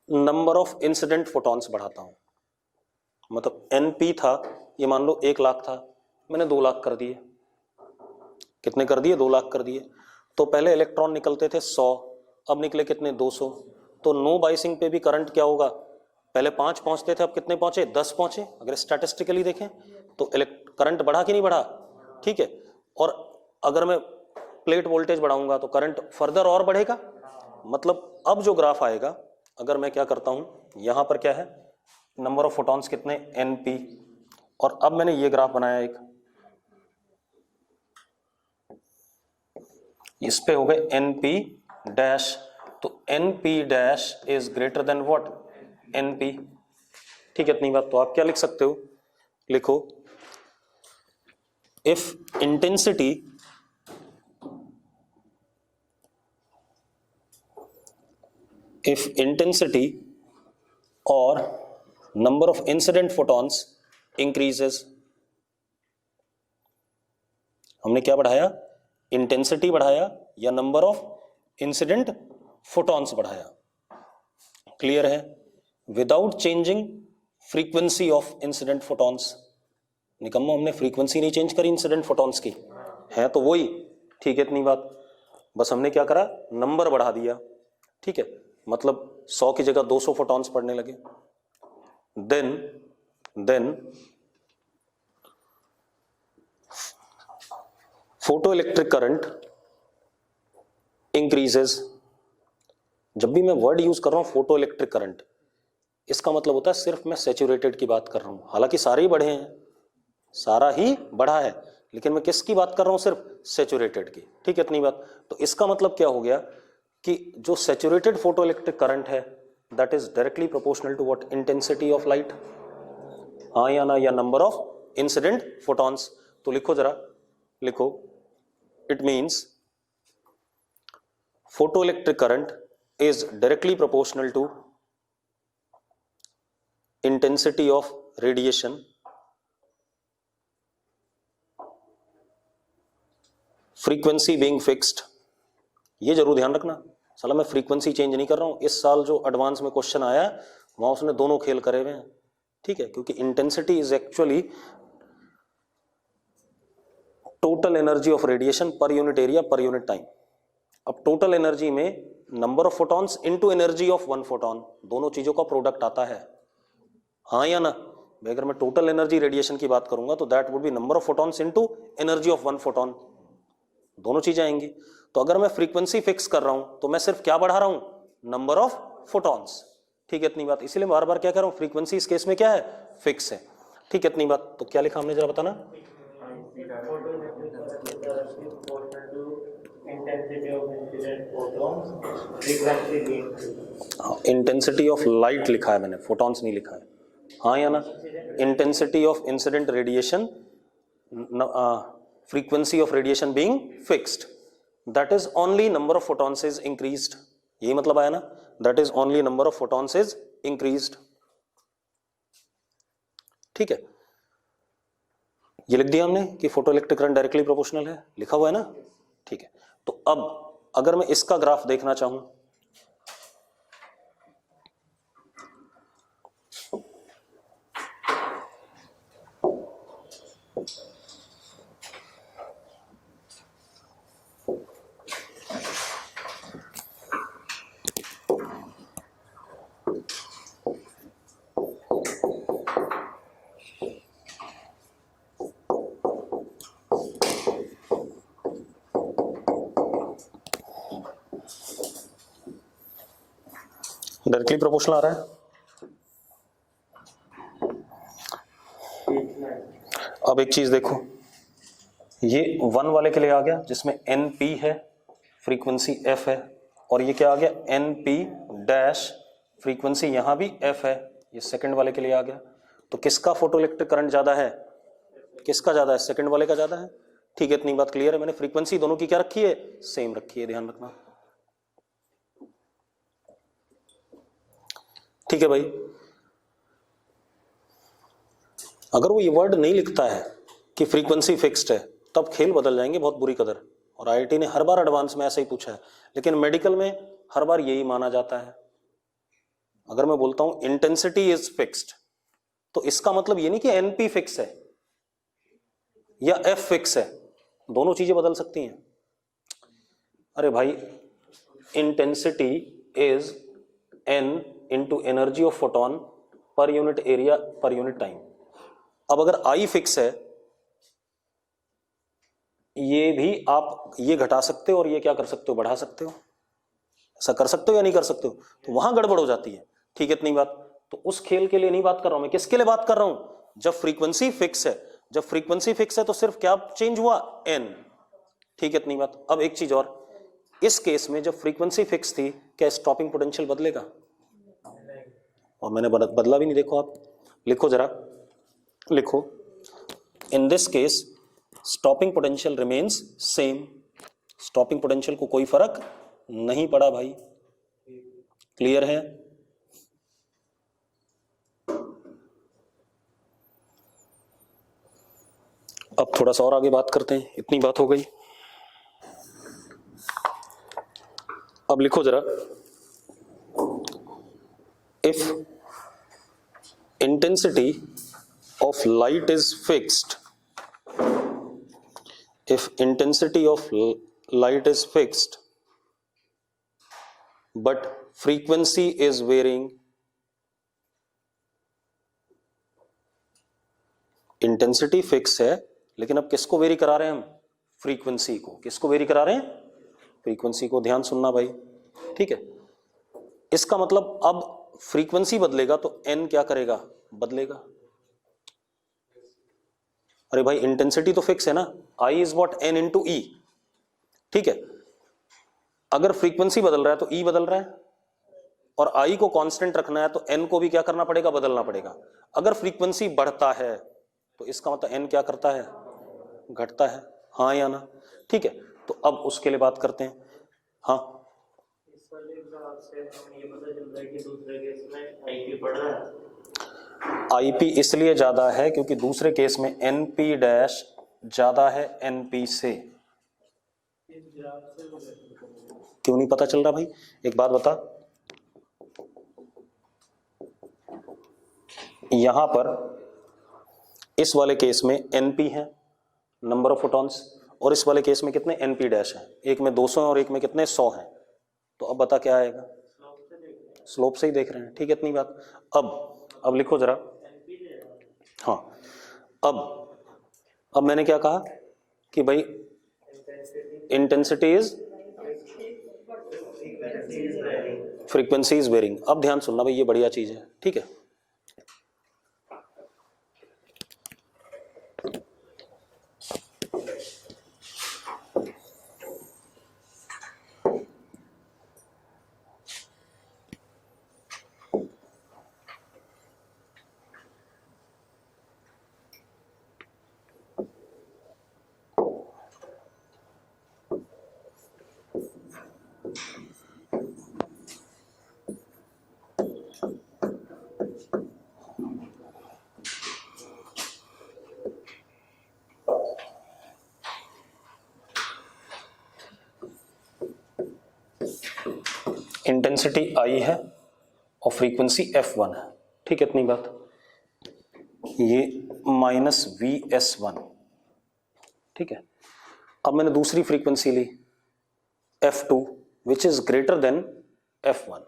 नंबर ऑफ इंसिडेंट फोटॉन्स बढ़ाता हूं, मतलब एनपी था, ये मान लो 1 लाख था, मैंने 2 लाख कर दिए। कितने कर दिए, 2 लाख कर दिए। तो पहले इलेक्ट्रॉन निकलते थे 100, अब निकले कितने, 200। तो नो बाइसिंग पे भी करंट क्या होगा, पहले 5 पहुंचते थे, अब कितने पहुंचे, 10 पहुंचे। अगर स्टैटिस्टिकली देखें तो करंट बढ़ा कि नहीं बढ़ा? ठीक है, और अगर मैं प्लेट वोल्टेज बढ़ाऊंगा तो करंट फर्दर और बढ़ेगा। मतलब अब जो ग्राफ आएगा, अगर मैं क्या करता हूं, यहां पर क्या है, नंबर ऑफ फोटॉन्स कितने, एनपी, और अब मैंने ये ग्राफ बनाया एक, इस पे हो गए एनपी डैश, तो NP dash is greater then what, NP. ठीक है, इतनी बात। तो आप क्या लिख सकते हो, लिखो इफ इंटेंसिटी और number of incident photons increases, हमने क्या बढ़ाया, इंटेंसिटी बढ़ाया या नंबर ऑफ इंसिडेंट फोटॉन्स बढ़ाया, क्लियर है, without changing frequency of incident photons. निकम्मा, हमने फ्रीक्वेंसी नहीं चेंज करी इंसिडेंट फोटॉन्स की, है तो वही, ठीक है, इतनी बात, बस हमने क्या करा, नंबर बढ़ा दिया, ठीक है, मतलब 100 की जगह 200 फोटॉन्स पड़ने लगे। Then photo electric current increases. जब भी मैं वर्ड यूज कर रहा हूं फोटो इलेक्ट्रिक करंट, इसका मतलब होता है सिर्फ मैं सैचुरेटेड की बात कर रहा हूं, हालांकि सारे ही बढ़े हैं, सारा ही बढ़ा है, लेकिन मैं किसकी बात कर रहा हूं, सिर्फ सैचुरेटेड की, ठीक है, इतनी बात। तो इसका मतलब क्या हो गया कि जो सैचुरेटेड फोटो इलेक्ट्रिक करंट है that is directly proportional to what, intensity of light, हाँ या ना, या नंबर ऑफ इंसिडेंट फोटॉन्स। तो लिखो जरा, लिखो, it means photo electric current is directly proportional to intensity of radiation frequency being fixed. ये जरूर ध्यान रखना, साला मैं फ्रीक्वेंसी चेंज नहीं कर रहा हूं, इस साल जो एडवांस में क्वेश्चन आया वहां उसने दोनों खेल करे हुए हैं, ठीक है, क्योंकि intensity is actually total energy of radiation per unit area per unit time. अब टोटल एनर्जी में number of photons into energy of one photon, दोनों चीजों का प्रोडक्ट आता है, हाँ या ना। अगर मैं टोटल एनर्जी रेडिएशन की बात करूंगा तो that would be number of photons into energy of one photon, दोनों चीजें आएंगी। तो अगर मैं फ्रीक्वेंसी फिक्स कर रहा हूं तो मैं सिर्फ क्या बढ़ा रहा हूं, नंबर ऑफ फोटॉन्स, ठीक है, इतनी बात। इसीलिए बार बार क्या कर रहा हूं, फ्रीक्वेंसी इस केस में क्या है, फिक्स है, ठीक है, इतनी बात। तो क्या लिखा हमने, जरा बताना, इंटेंसिटी ऑफ लाइट लिखा है मैंने, फोटॉन्स नहीं लिखा है, हाँ या ना। Intensity of incident radiation, frequency of radiation being fixed, that is only number of photons is increased, यही मतलब आया ना, that is only number of photons is increased, ठीक है। ये लिख दिया हमने कि photo electric current directly proportional है, लिखा हुआ है ना, ठीक है। तो अब अगर मैं इसका ग्राफ देखना चाहूं, डायरेक्टली प्रोपोर्शनल आ रहा है। अब एक चीज देखो, ये 1 वाले के लिए आ गया जिसमें NP है, फ्रीक्वेंसी F है, और ये क्या आ गया, NP डैश, फ्रीक्वेंसी यहां भी F है, ये सेकंड वाले के लिए आ गया। तो किसका फोटो इलेक्ट्रिक करंट ज्यादा है, किसका ज्यादा है, सेकंड वाले का ज्यादा है, ठीक है, इतनी बात क्लियर है। मैंने फ्रीक्वेंसी दोनों की क्या रखी है, सेम रखी है, ध्यान रखना, ठीक है भाई। अगर वो ये वर्ड नहीं लिखता है कि फ्रीक्वेंसी फिक्स्ड है, तब खेल बदल जाएंगे बहुत बुरी कदर, और IIT ने हर बार एडवांस में ऐसा ही पूछा है, लेकिन मेडिकल में हर बार यही माना जाता है। अगर मैं बोलता हूं इंटेंसिटी इज फिक्स्ड, तो इसका मतलब ये नहीं कि NP फिक्स है या F फिक्स है, दोनों चीजें बदल सकती हैं। अरे भाई, intensity is N into energy of photon per unit area per unit time. अब अगर I फिक्स है, ये भी आप ये घटा सकते हो और ये क्या कर सकते हो, बढ़ा सकते हो, ऐसा कर सकते हो या नहीं कर सकते हो, तो वहां गड़बड़ हो जाती है, ठीक है, इतनी बात। तो उस खेल के लिए नहीं बात कर रहा हूं मैं, किसके लिए बात कर रहा हूं, जब फ्रीक्वेंसी फिक्स है। जब फ्रीक्वेंसी फिक्स है तो सिर्फ क्या चेंज हुआ, N, ठीक है, इतनी बात। अब एक चीज और, इस केस में जब फ्रीक्वेंसी फिक्स थी, क्या स्टॉपिंग पोटेंशियल बदलेगा, और मैंने बदला भी नहीं, देखो आप लिखो जरा, लिखो, in this case stopping potential remains same, stopping potential को कोई फर्क नहीं पड़ा भाई। क्लियर है? अब थोड़ा सा और आगे बात करते हैं, इतनी बात हो गई। अब लिखो जरा, if intensity of light is fixed, if intensity of light is fixed but frequency is varying, intensity fix है लेकिन अब किसको वेरी करा रहे हैं हम? फ्रीक्वेंसी को। किसको वेरी करा रहे हैं? फ्रीक्वेंसी को। ध्यान सुनना भाई, ठीक है। इसका मतलब अब फ्रीक्वेंसी बदलेगा तो एन क्या करेगा? बदलेगा। अरे भाई इंटेंसिटी तो फिक्स है ना, I is what? N into ई, ठीक है। अगर फ्रीक्वेंसी बदल रहा है तो ई बदल रहा है, और आई को कांस्टेंट रखना है तो एन को भी क्या करना पड़ेगा? बदलना पड़ेगा। अगर फ्रीक्वेंसी बढ़ता है तो इसका मतलब एन क्या करता है? घटता है। हाँ या ना? ठीक है, तो अब उसके लिए बात करते हैं। हाँ, इस वाले ग्राफ से हमें ये पता चल रहा है कि दूसरे केस में आईपी बढ़ रहा है। आईपी इसलिए ज्यादा है क्योंकि दूसरे केस में एनपी डैश ज्यादा है एनपी से। क्यों नहीं पता चल रहा भाई? एक बात बता, यहां पर इस वाले केस में एनपी है, नंबर ऑफ फोटॉन्स, और इस वाले केस में कितने? एनपी डैश है। एक में 200 है और एक में कितने? 100 है। तो अब बता क्या आएगा? स्लोप से ही देख रहे हैं, ठीक है, इतनी बात। अब लिखो जरा। हाँ, अब मैंने क्या कहा कि भाई intensity is frequency is varying. अब ध्यान सुनना भाई, ये बढ़िया चीज है, ठीक है। इंटेंसिटी आई है और फ्रीक्वेंसी F1 है, ठीक है, इतनी बात। ये माइनस VS1, ठीक है। अब मैंने दूसरी फ्रीक्वेंसी ली F2 which is greater than F1।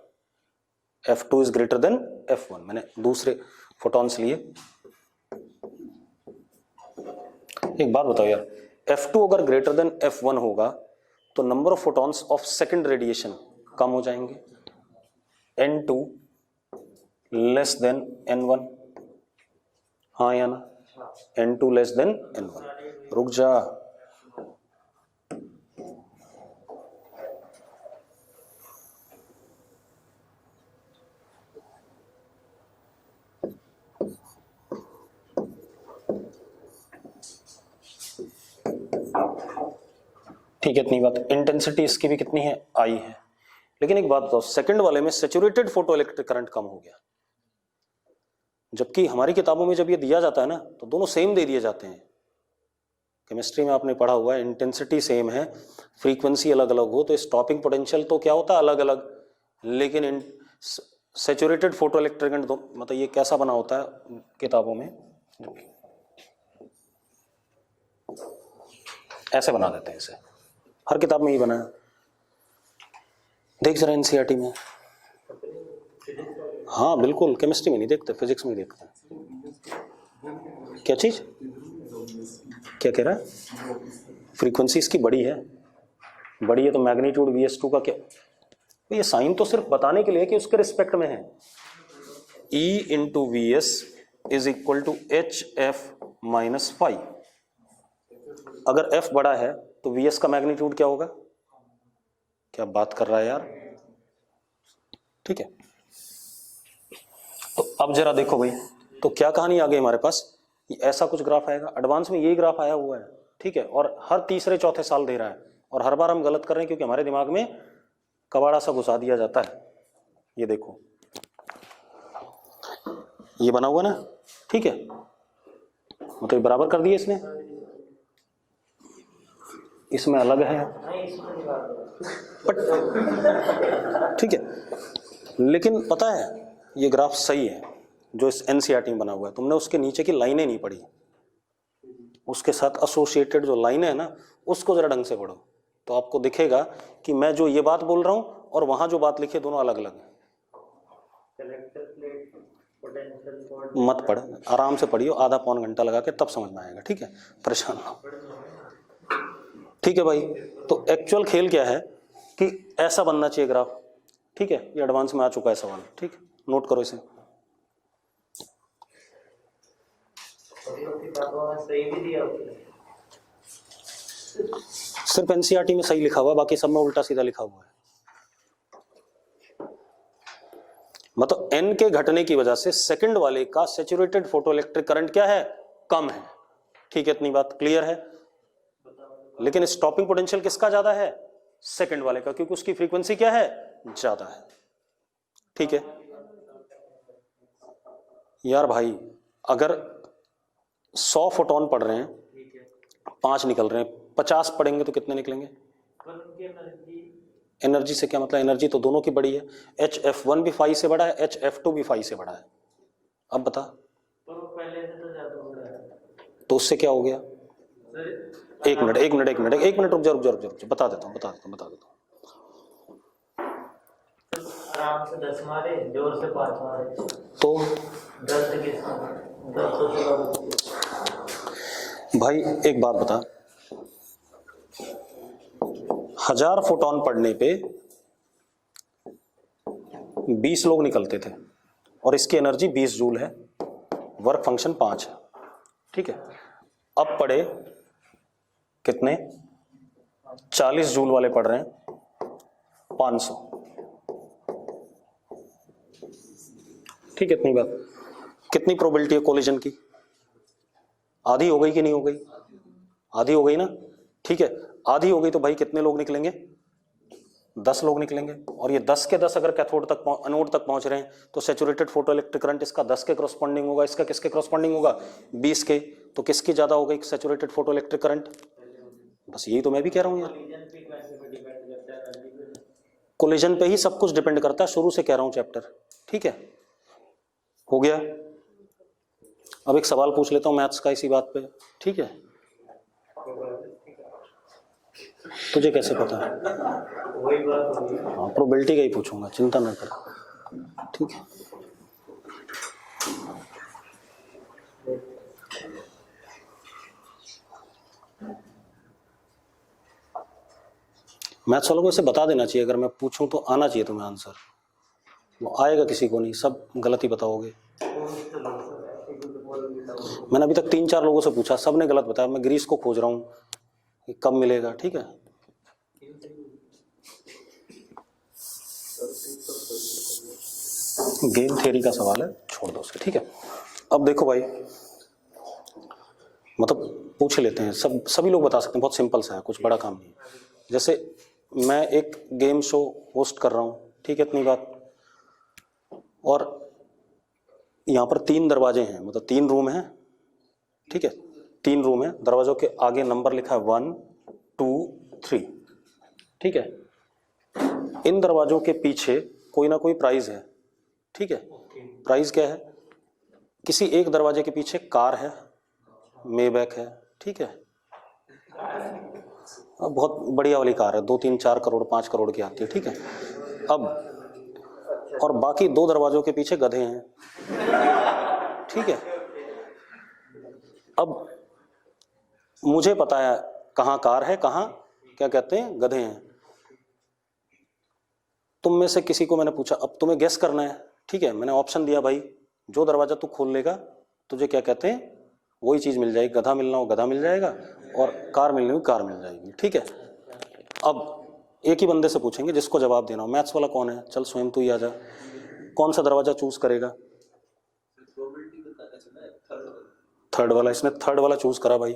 F2 is greater than F1, मैंने दूसरे फोटॉन्स लिए। एक बात बताओ यार, F2 अगर ग्रेटर देन F1 होगा तो number of photons of second radiation कम हो जाएंगे। N2 लेस देन N1, हाँ या ना? N2 less than N1। रुक जा, ठीक है, इतनी बात। इंटेंसिटी इसकी भी कितनी है? आई है। लेकिन एक बात बताओ, सेकंड वाले में सैचुरेटेड फोटो इलेक्ट्रिक करंट कम हो गया, जबकि हमारी किताबों में जब ये दिया जाता है ना तो दोनों सेम दे दिए जाते हैं। केमिस्ट्री में आपने पढ़ा हुआ है, इंटेंसिटी सेम है, फ्रीक्वेंसी अलग अलग हो तो स्टॉपिंग पोटेंशियल तो क्या होता है? अलग अलग। लेकिन सैचुरेटेड फोटो इलेक्ट्रिक करंट तो मतलब ये कैसा बना होता है किताबों में? ऐसे बना देते हैं, इसे हर किताब में ही बना है। देख जरा एनसीईआरटी में। हाँ बिल्कुल, केमिस्ट्री में नहीं देखते, फिजिक्स में देखते हैं। क्या चीज? क्या कह रहा है? फ्रीक्वेंसी इसकी बड़ी है, बड़ी है तो मैग्नीट्यूड VS2 का क्या? ये साइन तो सिर्फ बताने के लिए कि उसके रिस्पेक्ट में है। E into VS is equal to HF minus five. अगर F बड़ा है तो VS का मैग्नीट्यूड क्या होगा? क्या बात कर रहा है यार, ठीक है। तो अब जरा देखो भाई, तो क्या कहानी आ गई हमारे पास? ऐसा कुछ ग्राफ आएगा, एडवांस में यही ग्राफ आया हुआ है। ठीक है, और हर तीसरे चौथे साल दे रहा है, और हर बार हम गलत कर रहे हैं क्योंकि हमारे दिमाग में कबाड़ा सा घुसा दिया जाता है। ये देखो ये बना हुआ ना, ठीक है, मतलब बराबर कर दिए इसने, इसमें अलग है बट ठीक है। लेकिन पता है ये ग्राफ सही है जो इस एनसीईआरटी में बना हुआ है, तुमने उसके नीचे की लाइनें नहीं पढ़ी, उसके साथ एसोसिएटेड जो लाइनें है ना उसको जरा ढंग से पढ़ो, तो आपको दिखेगा कि मैं जो ये बात बोल रहा हूं और वहां जो बात लिखी है दोनों अलग अलग है। मत पढ़, आराम से पढ़ियो, आधा पौन घंटा लगा के तब समझ में आएगा, ठीक है, परेशान ना हो। ठीक है भाई, तो एक्चुअल खेल क्या है कि ऐसा बनना चाहिए ग्राफ, ठीक है, ये एडवांस में आ चुका है सवाल, ठीक है, नोट करो इसे। सिर्फ एनसीईआरटी में सही लिखा हुआ है, बाकी सब में उल्टा सीधा लिखा हुआ है। मतलब एन के घटने की वजह से सेकंड वाले का सैचुरेटेड फोटोइलेक्ट्रिक करंट क्या है, कम है, ठीक है, इतनी बात क्लियर है। लेकिन स्टॉपिंग पोटेंशियल किसका ज्यादा है, सेकंड वाले का, क्योंकि उसकी फ्रीक्वेंसी क्या है, ज्यादा है, ठीक है। यार भाई अगर 100 फोटोन पढ़ रहे हैं, 5 निकल रहे हैं, 50 पढ़ेंगे तो कितने निकलेंगे। एनर्जी से क्या मतलब, एनर्जी तो दोनों की बड़ी है, HF1 भी फाई से बड़ा है, HF2 भी फाई से बड़ा है। अब बता तो उससे क्या हो गया। एक मिनट रुक जा, बता देता हूँ। आराम से 10 मारे, जोर से 5 मारे तो 10 से भाई एक बात बता, 1000 फोटोन पढ़ने पे 20 लोग निकलते थे और इसकी एनर्जी 20 जूल है, वर्क फंक्शन 5 है, ठीक है। अब पढ़े कितने, 40 जूल वाले पढ़ रहे हैं 500, ठीक है, इतनी बात। कितनी प्रोबेबिलिटी है कोलिजन की, आधी हो गई कि नहीं हो गई, आधी हो गई ना, ठीक है, आधी हो गई तो भाई कितने लोग निकलेंगे, 10 लोग निकलेंगे, और ये 10 के 10 अगर कैथोड तक एनोड तक पहुंच रहे हैं तो सैचुरेटेड फोटोइलेक्ट्रिक करंट इसका 10 के क्रॉसपोंडिंग होगा, इसका किसके क्रॉसपोंडिंग होगा, 20 के, तो किसकी ज्यादा हो गई सैचुरेटेड फोटोइलेक्ट्रिक करंट। बस यही तो मैं भी कह रहा हूं यार, कोलिजन पे ही सब कुछ डिपेंड करता है, शुरू से कह रहा हूं चैप्टर, ठीक है, हो गया। अब एक सवाल पूछ लेता हूं मैथ्स का इसी बात पे, ठीक है, तुझे कैसे पता है, हाँ प्रोबेबिलिटी का ही पूछूंगा, चिंता ना कर, ठीक है। मैथ्स वालों को इसे बता देना चाहिए, अगर मैं पूछूं तो आना चाहिए तुम्हें आंसर, वो आएगा किसी को नहीं, सब गलत ही बताओगे। मैंने अभी तक 3-4 लोगों से पूछा, सब ने गलत बताया, मैं ग्रीस को खोज रहा हूं कि कब मिलेगा, ठीक है। गेम थ्योरी का सवाल है, छोड़ दो उसे, ठीक है। अब देखो भाई, मतलब पूछ लेते हैं, सभी लोग बता सकते हैं, बहुत सिंपल सा है, कुछ बड़ा काम नहीं। जैसे मैं एक गेम शो होस्ट कर रहा हूं, ठीक है, इतनी बात, और यहाँ पर 3 दरवाजे हैं, मतलब 3 रूम हैं, ठीक है, 3 रूम हैं, दरवाजों के आगे नंबर लिखा है 1 2 3, ठीक है। इन दरवाजों के पीछे कोई ना कोई प्राइज है, ठीक है। प्राइज क्या है, किसी एक दरवाजे के पीछे कार है, मेबैक है, ठीक है, अब बहुत बढ़िया वाली कार है, 2-3-4 करोड़ 5 करोड़ की आती है, ठीक है। अब और बाकी 2 दरवाजों के पीछे गधे हैं, ठीक है। अब मुझे पता है कहाँ कार है, कहाँ क्या कहते हैं गधे हैं, तुम में से किसी को मैंने पूछा, अब तुम्हें गेस करना है, ठीक है। मैंने ऑप्शन दिया, भाई जो दरवाजा तू खोल लेगा तुझे क्या कहते हैं वही चीज मिल जाएगी, गधा मिलना हो गधा मिल जाएगा और कार मिलनी हो कार मिल जाएगी, ठीक है। अब एक ही बंदे से पूछेंगे जिसको जवाब देना हो, मैथ्स वाला कौन है, चल स्वयं तू ही आ जा, कौन सा दरवाजा चूज करेगा, थर्ड वाला, इसने थर्ड वाला चूज करा भाई,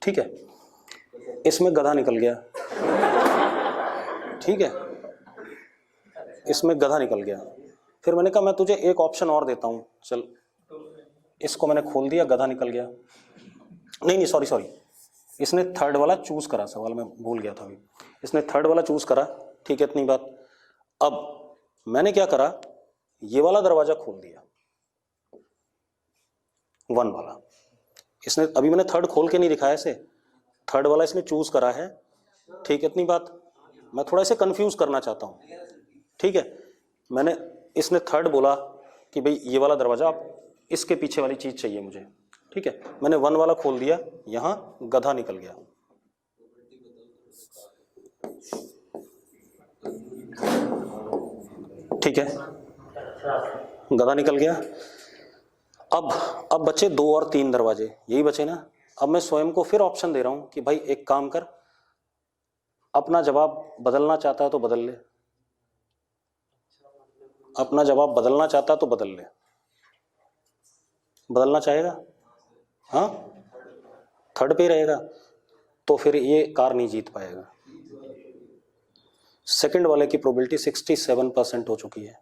ठीक है, इसमें गधा निकल गया, ठीक है, इसमें गधा निकल गया। फिर मैंने कहा मैं तुझे एक ऑप्शन और देता हूं, चल, इसको मैंने खोल दिया, गधा निकल गया। नहीं सॉरी, इसने थर्ड वाला चूज करा, सवाल मैं भूल गया था अभी, इसने थर्ड वाला चूज करा, ठीक है, इतनी बात। अब मैंने क्या करा, ये वाला दरवाजा खोल दिया, 1 वाला। इसने, अभी मैंने थर्ड खोल के नहीं दिखाया इसे, थर्ड वाला इसने चूज करा है, ठीक है, इतनी बात। मैं थोड़ा इसे कंफ्यूज करना चाहता हूं, ठीक है। मैंने, इसने थर्ड बोला कि भाई ये वाला दरवाजा, आप इसके पीछे वाली चीज चाहिए मुझे, ठीक है। मैंने 1 वाला खोल दिया, यहां गधा निकल गया, ठीक है, गधा निकल गया। अब बचे 2 और 3 दरवाजे, यही बचे ना। अब मैं स्वयं को फिर ऑप्शन दे रहा हूं कि भाई एक काम कर, अपना जवाब बदलना चाहता है तो बदल ले, अपना जवाब बदलना चाहता है तो बदल ले। बदलना चाहेगा? हाँ, थर्ड पे रहेगा तो फिर ये कार नहीं जीत पाएगा। सेकंड वाले की प्रोबेबिलिटी 67% हो चुकी है।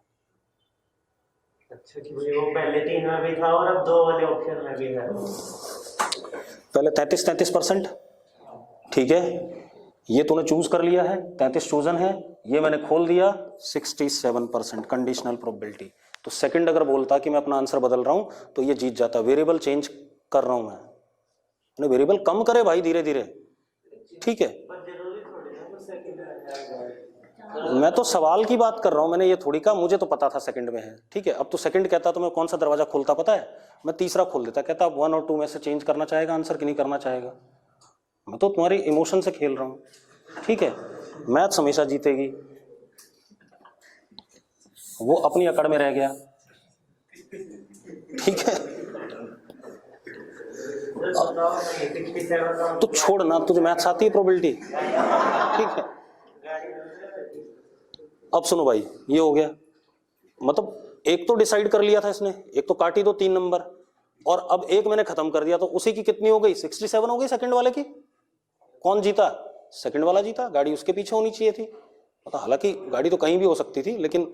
अच्छा, कि वो पहले 3 में भी था और अब 2 वाले ऑप्शन में भी है। पहले 33%, ठीक है, ये तूने चूज कर लिया है, 33 चूजन है, ये मैंने खोल दिया, 67% कंडीशनल प्रोबेबिलिटी। तो सेकंड अगर बोलता कि मैं अपना आंसर बदल रहा हूं तो ये जीत जाता। वेरिएबल चेंज कर रहा हूं मैं, वेरिएबल कम करे भाई धीरे धीरे, ठीक है। मैं तो सवाल की बात कर रहा हूं, मैंने ये थोड़ी कहा मुझे तो पता था सेकंड में है, ठीक है। अब तो सेकंड कहता तो मैं कौन सा दरवाजा खोलता पता है, मैं तीसरा खोल देता, कहता अब 1 और 2 में से चेंज करना चाहेगा आंसर कि नहीं करना चाहेगा। मैं तो तुम्हारे इमोशन से खेल रहा हूं, ठीक है। मैथ्स हमेशा जीतेगी, वो अपनी अकड़ में रह गया, ठीक है। तो छोड़ ना, तुझे मैथ्स आती है प्रोबेबिलिटी, ठीक है। अब सुनो भाई, ये हो गया, मतलब एक तो डिसाइड कर लिया था इसने, एक तो काटी दो 3 नंबर, और अब एक मैंने खत्म कर दिया, तो उसी की कितनी हो गई, 67 हो गई सेकंड वाले की। कौन जीता? सेकंड वाला जीता, गाड़ी उसके पीछे होनी चाहिए थी। मतलब हालांकि गाड़ी तो कहीं भी हो सकती थी, लेकिन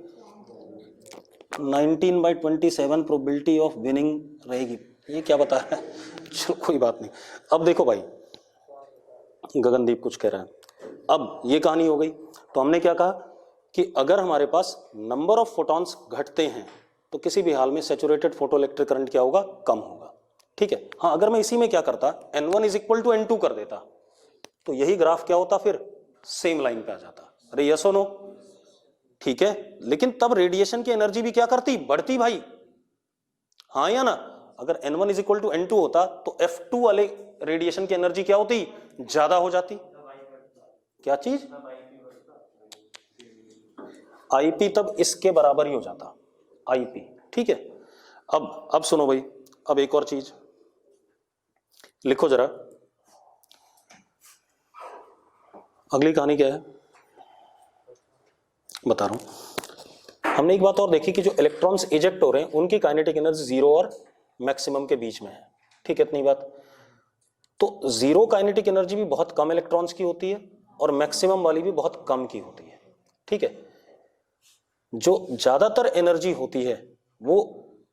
19/27 प्रोबेबिलिटी ऑफ विनिंग रहेगी, ये क्या बता रहा है। चलो कोई बात नहीं। अब देखो भाई, गगनदीप कुछ कह रहा है। अब ये कहानी हो गई, तो हमने क्या कहा कि अगर हमारे पास नंबर ऑफ फोटॉन्स घटते हैं तो किसी भी हाल में सैचुरेटेड फोटोइलेक्ट्रिक करंट क्या होगा, कम होगा, ठीक है। हाँ, अगर मैं इसी में क्या करता, N1 = N2 कर देता, तो यही ग्राफ क्या होता, फिर सेम लाइन पे आ जाता। अरे यस और नो, ठीक है। लेकिन तब रेडिएशन की एनर्जी भी क्या करती, बढ़ती भाई, हाँ या ना। अगर N1 = N2 होता तो F2 वाले रेडिएशन की एनर्जी क्या होती, ज्यादा हो जाती। क्या चीज, आईपी तब इसके बराबर ही हो जाता, आईपी, ठीक है। अब सुनो भाई, अब एक और चीज लिखो जरा। अगली कहानी क्या है बता रहा हूं। हमने एक बात और देखी कि जो इलेक्ट्रॉन्स इजेक्ट हो रहे हैं उनकी काइनेटिक एनर्जी 0 और मैक्सिमम के बीच में है, ठीक है, इतनी बात। तो 0 काइनेटिक एनर्जी भी बहुत कम इलेक्ट्रॉन्स की होती है और मैक्सिमम वाली भी बहुत कम की होती है, ठीक है। जो ज्यादातर एनर्जी होती है वो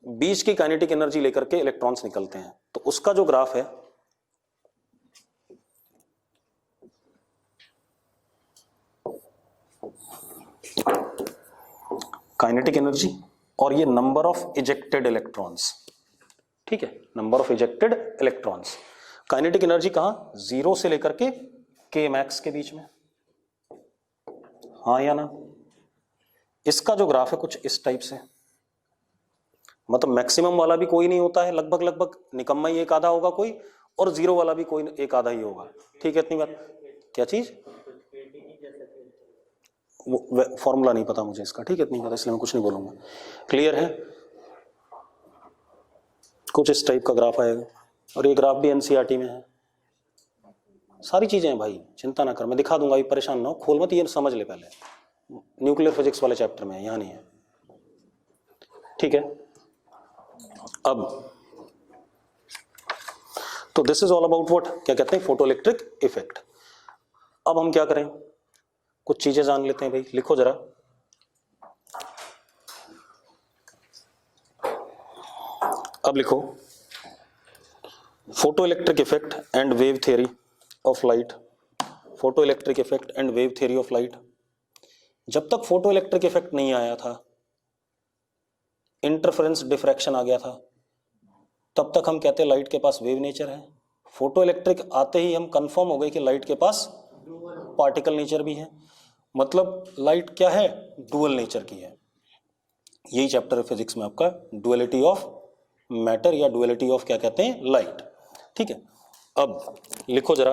बीच की काइनेटिक एनर्जी लेकर के इलेक्ट्रॉन्स निकलते हैं। तो उसका जो ग्राफ है, काइनेटिक एनर्जी और ये नंबर ऑफ इजेक्टेड इलेक्ट्रॉन्स, ठीक है, number of ejected electrons. Kinetic energy कहां, 0 से लेकर के k मैक्स के बीच में, हाँ या ना। इसका जो ग्राफ है कुछ इस टाइप से, मतलब मैक्सिमम वाला भी कोई नहीं होता है, लगभग निकम्मा ही एक आधा होगा कोई, और 0 वाला भी कोई एक आधा ही होगा, ठीक है, इतनी बात। क्या चीज, वो फॉर्मूला नहीं पता मुझे इसका, ठीक है, इतनी बात, इसलिए मैं कुछ नहीं बोलूंगा। क्लियर है, कुछ इस टाइप का ग्राफ आएगा, और ये ग्राफ भी एनसीईआरटी में है। सारी चीजें हैं भाई, चिंता ना कर, मैं दिखा दूंगा, अभी परेशान ना हो, खोल मत, ये समझ ले पहले, न्यूक्लियर फिजिक्स वाले चैप्टर में है, यहां नहीं है, ठीक है। अब तो this is all about what, क्या कहते हैं, फोटो इलेक्ट्रिक इफेक्ट। अब हम क्या करें, कुछ चीजें जान लेते हैं भाई, लिखो जरा। अब लिखो photo electric effect and wave theory of light. Photo electric effect and wave theory of light. जब तक फोटो इलेक्ट्रिक इफेक्ट नहीं आया था, इंटरफेरेंस डिफ्रैक्शन आ गया था, तब तक हम कहते लाइट के पास वेव नेचर है। फोटो इलेक्ट्रिक आते ही हम कंफर्म हो गए कि लाइट के पास पार्टिकल नेचर भी है। मतलब लाइट क्या है, डुअल नेचर की है। यही चैप्टर है फिजिक्स में आपका, डुअलिटी ऑफ मैटर या डुअलिटी ऑफ क्या कहते हैं, लाइट। ठीक है, अब लिखो जरा,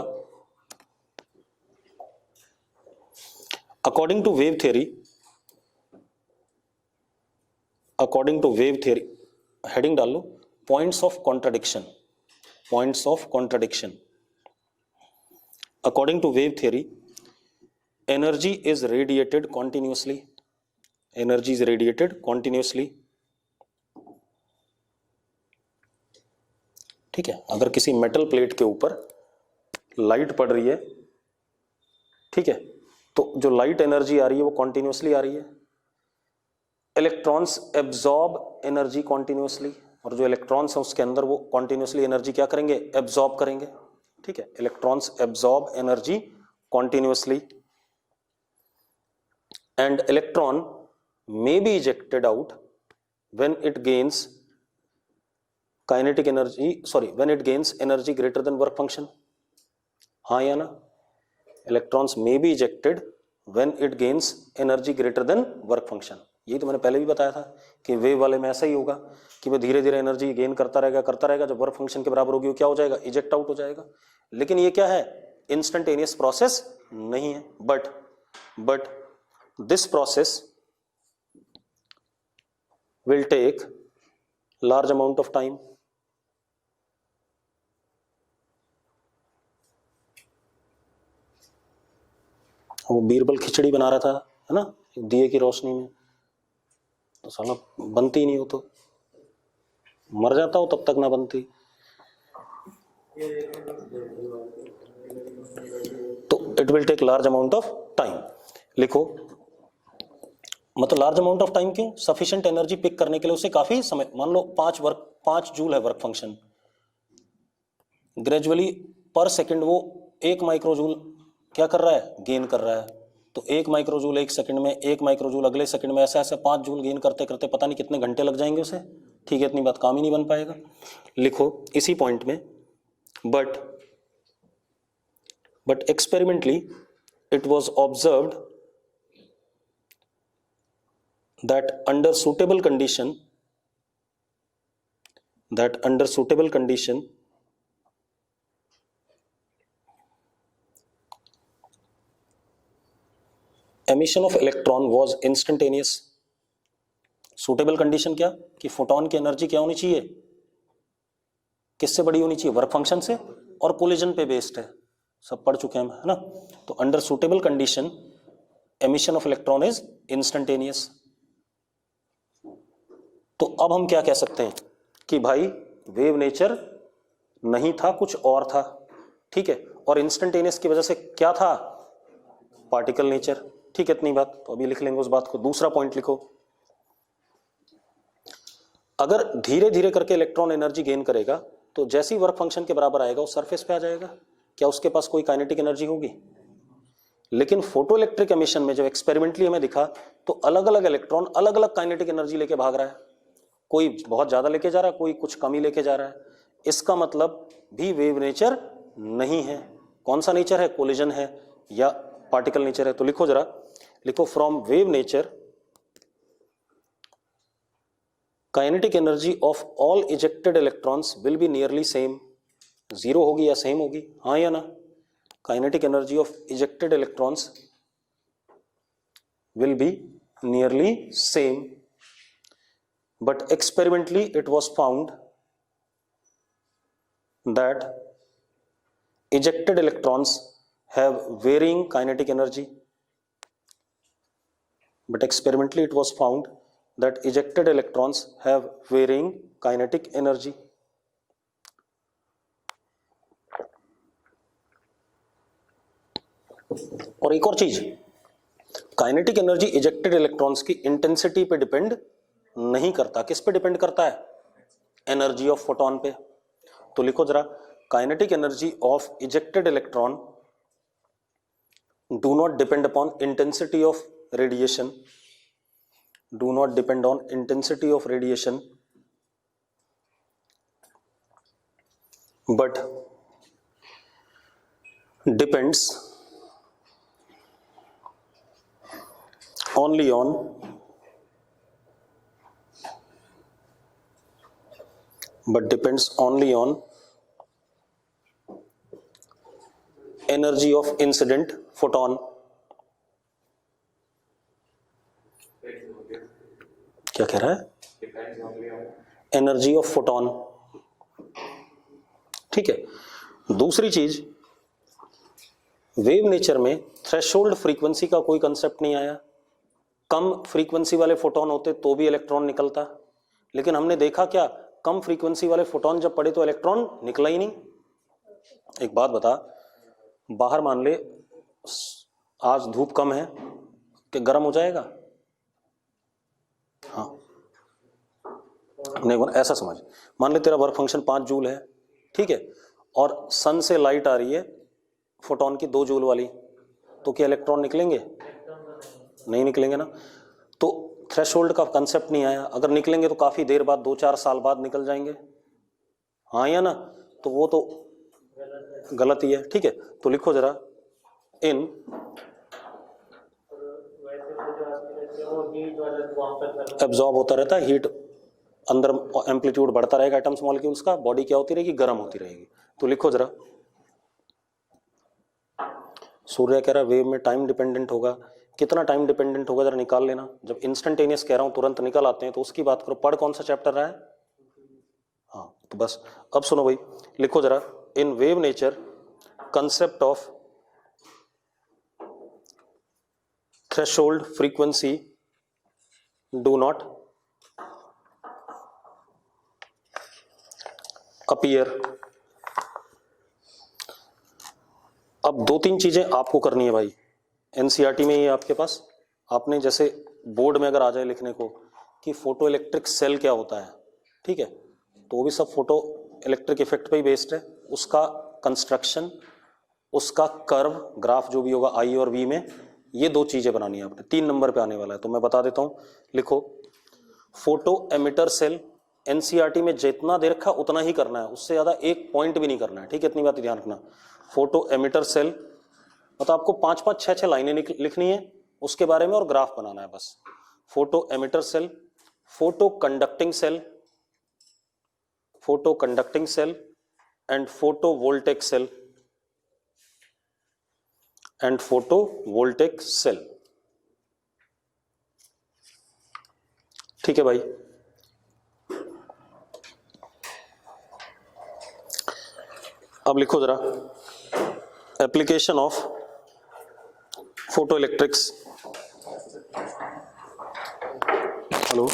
according to wave theory, according to wave theory, heading डाल लो, points of contradiction, points of contradiction. According to wave theory, energy is radiated continuously, energy is radiated continuously. ठीक है, अगर किसी मेटल प्लेट के ऊपर लाइट पड़ रही है, ठीक है, तो जो लाइट एनर्जी आ रही है वो कॉन्टिन्यूसली आ रही है। इलेक्ट्रॉन्स एब्जॉर्ब एनर्जी कॉन्टिन्यूसली, और जो इलेक्ट्रॉन्स है उसके अंदर वो कॉन्टिन्यूसली एनर्जी क्या करेंगे, एब्जॉर्ब करेंगे। ठीक है, electrons absorb energy continuously and electron may be ejected out when it gains kinetic energy, sorry, when it gains energy greater than work function। हाँ या ना, electrons may be ejected when it gains energy greater than work function। यही तो मैंने पहले भी बताया था कि वेव वाले में ऐसा ही होगा कि वो धीरे धीरे एनर्जी गेन करता रहेगा, जब वर्क फंक्शन के बराबर होगी वो क्या हो जाएगा, इजेक्ट आउट हो जाएगा। लेकिन ये क्या है, इंस्टेंटेनियस प्रोसेस नहीं है, but this process will take large amount of time। वो बीरबल खिचड़ी बना रहा था, है ना, दिए की रोशनी में, तो साला बनती ही नहीं हो, तो मर जाता हो तब तक ना बनती। तो it will take large amount of time. लिखो, मतलब लार्ज अमाउंट ऑफ टाइम क्यों, सफिशिएंट एनर्जी पिक करने के लिए उसे काफी समय, मान लो 5 जूल है वर्क फंक्शन, ग्रेजुअली पर सेकंड वो 1 माइक्रो जूल क्या कर रहा है, गेन कर रहा है। तो 1 माइक्रो जूल 1 सेकंड में, 1 माइक्रो जूल अगले सेकंड में, ऐसे ऐसे 5 जूल गेन करते करते पता नहीं कितने घंटे लग जाएंगे उसे। ठीक है, इतनी बात काम ही नहीं बन पाएगा। लिखो इसी पॉइंट में, but experimentally it was observed that under suitable condition emission of electron was instantaneous। suitable condition क्या, कि फोटोन की एनर्जी क्या होनी चाहिए, किससे बड़ी होनी चाहिए, वर्क फंक्शन से, और कोलिजन पे बेस्ड है, सब पढ़ चुके हैं हम, है ना। तो under suitable condition emission of electron is instantaneous. तो अब हम क्या कह सकते हैं कि भाई वेव नेचर नहीं था, कुछ और था। ठीक है, और इंस्टेंटेनियस की वजह से क्या था, पार्टिकल नेचर। ठीक है, इतनी बात तो अभी लिख लेंगे उस बात को। दूसरा पॉइंट लिखो, अगर धीरे धीरे करके इलेक्ट्रॉन एनर्जी गेन करेगा तो जैसी वर्क फंक्शन के बराबर आएगा वो सरफेस पे आ जाएगा, क्या उसके पास कोई काइनेटिक एनर्जी होगी। लेकिन फोटो इलेक्ट्रिक एमिशन में जो एक्सपेरिमेंटली हमें दिखा, तो अलग अलग इलेक्ट्रॉन अलग अलग काइनेटिक एनर्जी लेके भाग रहा है, कोई बहुत ज्यादा लेके जा रहा है, कोई कुछ कम ही लेके जा रहा है। इसका मतलब भी वेव नेचर नहीं है। कौन सा नेचर है, कोलिजन है या पार्टिकल नेचर है। तो लिखो जरा, लिखो from wave nature kinetic energy of all ejected electrons will be nearly same. Zero होगी या सेम होगी, हाँ या ना। Kinetic energy of ejected electrons will be nearly same, but experimentally it was found that ejected electrons have varying kinetic energy, but experimentally it was found that ejected electrons have varying kinetic energy। और एक और चीज, kinetic energy ejected electrons की intensity पे depend नहीं करता। किस पे डिपेंड करता है? एनर्जी ऑफ फोटोन पे। तो लिखो जरा, kinetic energy of ejected electron do not depend upon intensity of radiation, do not depend on intensity of radiation, but depends only on energy of incident photon। क्या कह रहा है? Energy of photon. ठीक है। दूसरी चीज, वेव नेचर में threshold frequency का कोई कंसेप्ट नहीं आया। कम फ्रीक्वेंसी वाले फोटोन होते तो भी इलेक्ट्रॉन निकलता, लेकिन हमने देखा क्या, कम फ्रीक्वेंसी वाले फोटोन जब पड़े तो इलेक्ट्रॉन निकला ही नहीं। एक बात बता, बाहर मान ले आज धूप कम है, कि गर्म हो जाएगा? हाँ, नहीं, ऐसा समझ, मान ले तेरा वर्क फंक्शन 5 जूल है, ठीक है, और सन से लाइट आ रही है फोटोन की 2 जूल वाली, तो क्या इलेक्ट्रॉन निकलेंगे? नहीं निकलेंगे ना। तो थ्रेशोल्ड का कंसेप्ट नहीं आया। अगर निकलेंगे तो काफी देर बाद, 2-4 साल बाद निकल जाएंगे, हाँ या ना? तो वो तो गलत ही है। ठीक है, तो लिखो जरा, इन एब्जॉर्ब होता रहता है, हीट अंदर एम्पलीट्यूड बढ़ता रहेगा एटम्स मॉलिक्यूल्स का, बॉडी क्या होती रहेगी? गर्म होती रहेगी। तो लिखो जरा, सूर्य कह रहा है वेव में टाइम डिपेंडेंट होगा। कितना टाइम डिपेंडेंट होगा जरा निकाल लेना। जब इंस्टेंटेनियस कह रहा हूं तुरंत निकल आते हैं तो उसकी बात करो। पढ़ कौन सा चैप्टर रहा है? हाँ, तो बस अब सुनो भाई, लिखो जरा, in wave nature concept of threshold frequency do not appear. अब 2-3 चीजें आपको करनी है भाई, एनसीईआरटी में ही आपके पास। आपने जैसे बोर्ड में अगर आ जाए लिखने को कि फोटो इलेक्ट्रिक सेल क्या होता है, ठीक है, तो वो भी सब फोटो इलेक्ट्रिक इफेक्ट पे ही बेस्ड है। उसका कंस्ट्रक्शन, उसका कर्व, ग्राफ जो भी होगा आई और वी में, ये 2 चीजें बनानी है आपने। 3 नंबर पे आने वाला है, तो मैं बता देता हूं। लिखो, फोटो एमिटर सेल एनसीईआरटी में जितना दे रखा उतना ही करना है, उससे ज्यादा एक पॉइंट भी नहीं करना है, ठीक है, इतनी बात ध्यान रखना। फोटो एमिटर सेल मतलब आपको 5-5, 6-6 लाइनें लिखनी है उसके बारे में और ग्राफ बनाना है बस। Photo emitter cell, photo conducting cell, photo conducting cell and photo voltaic cell, and photo voltaic cell. ठीक है भाई, अब लिखो जरा, application of photo electrics. Hello,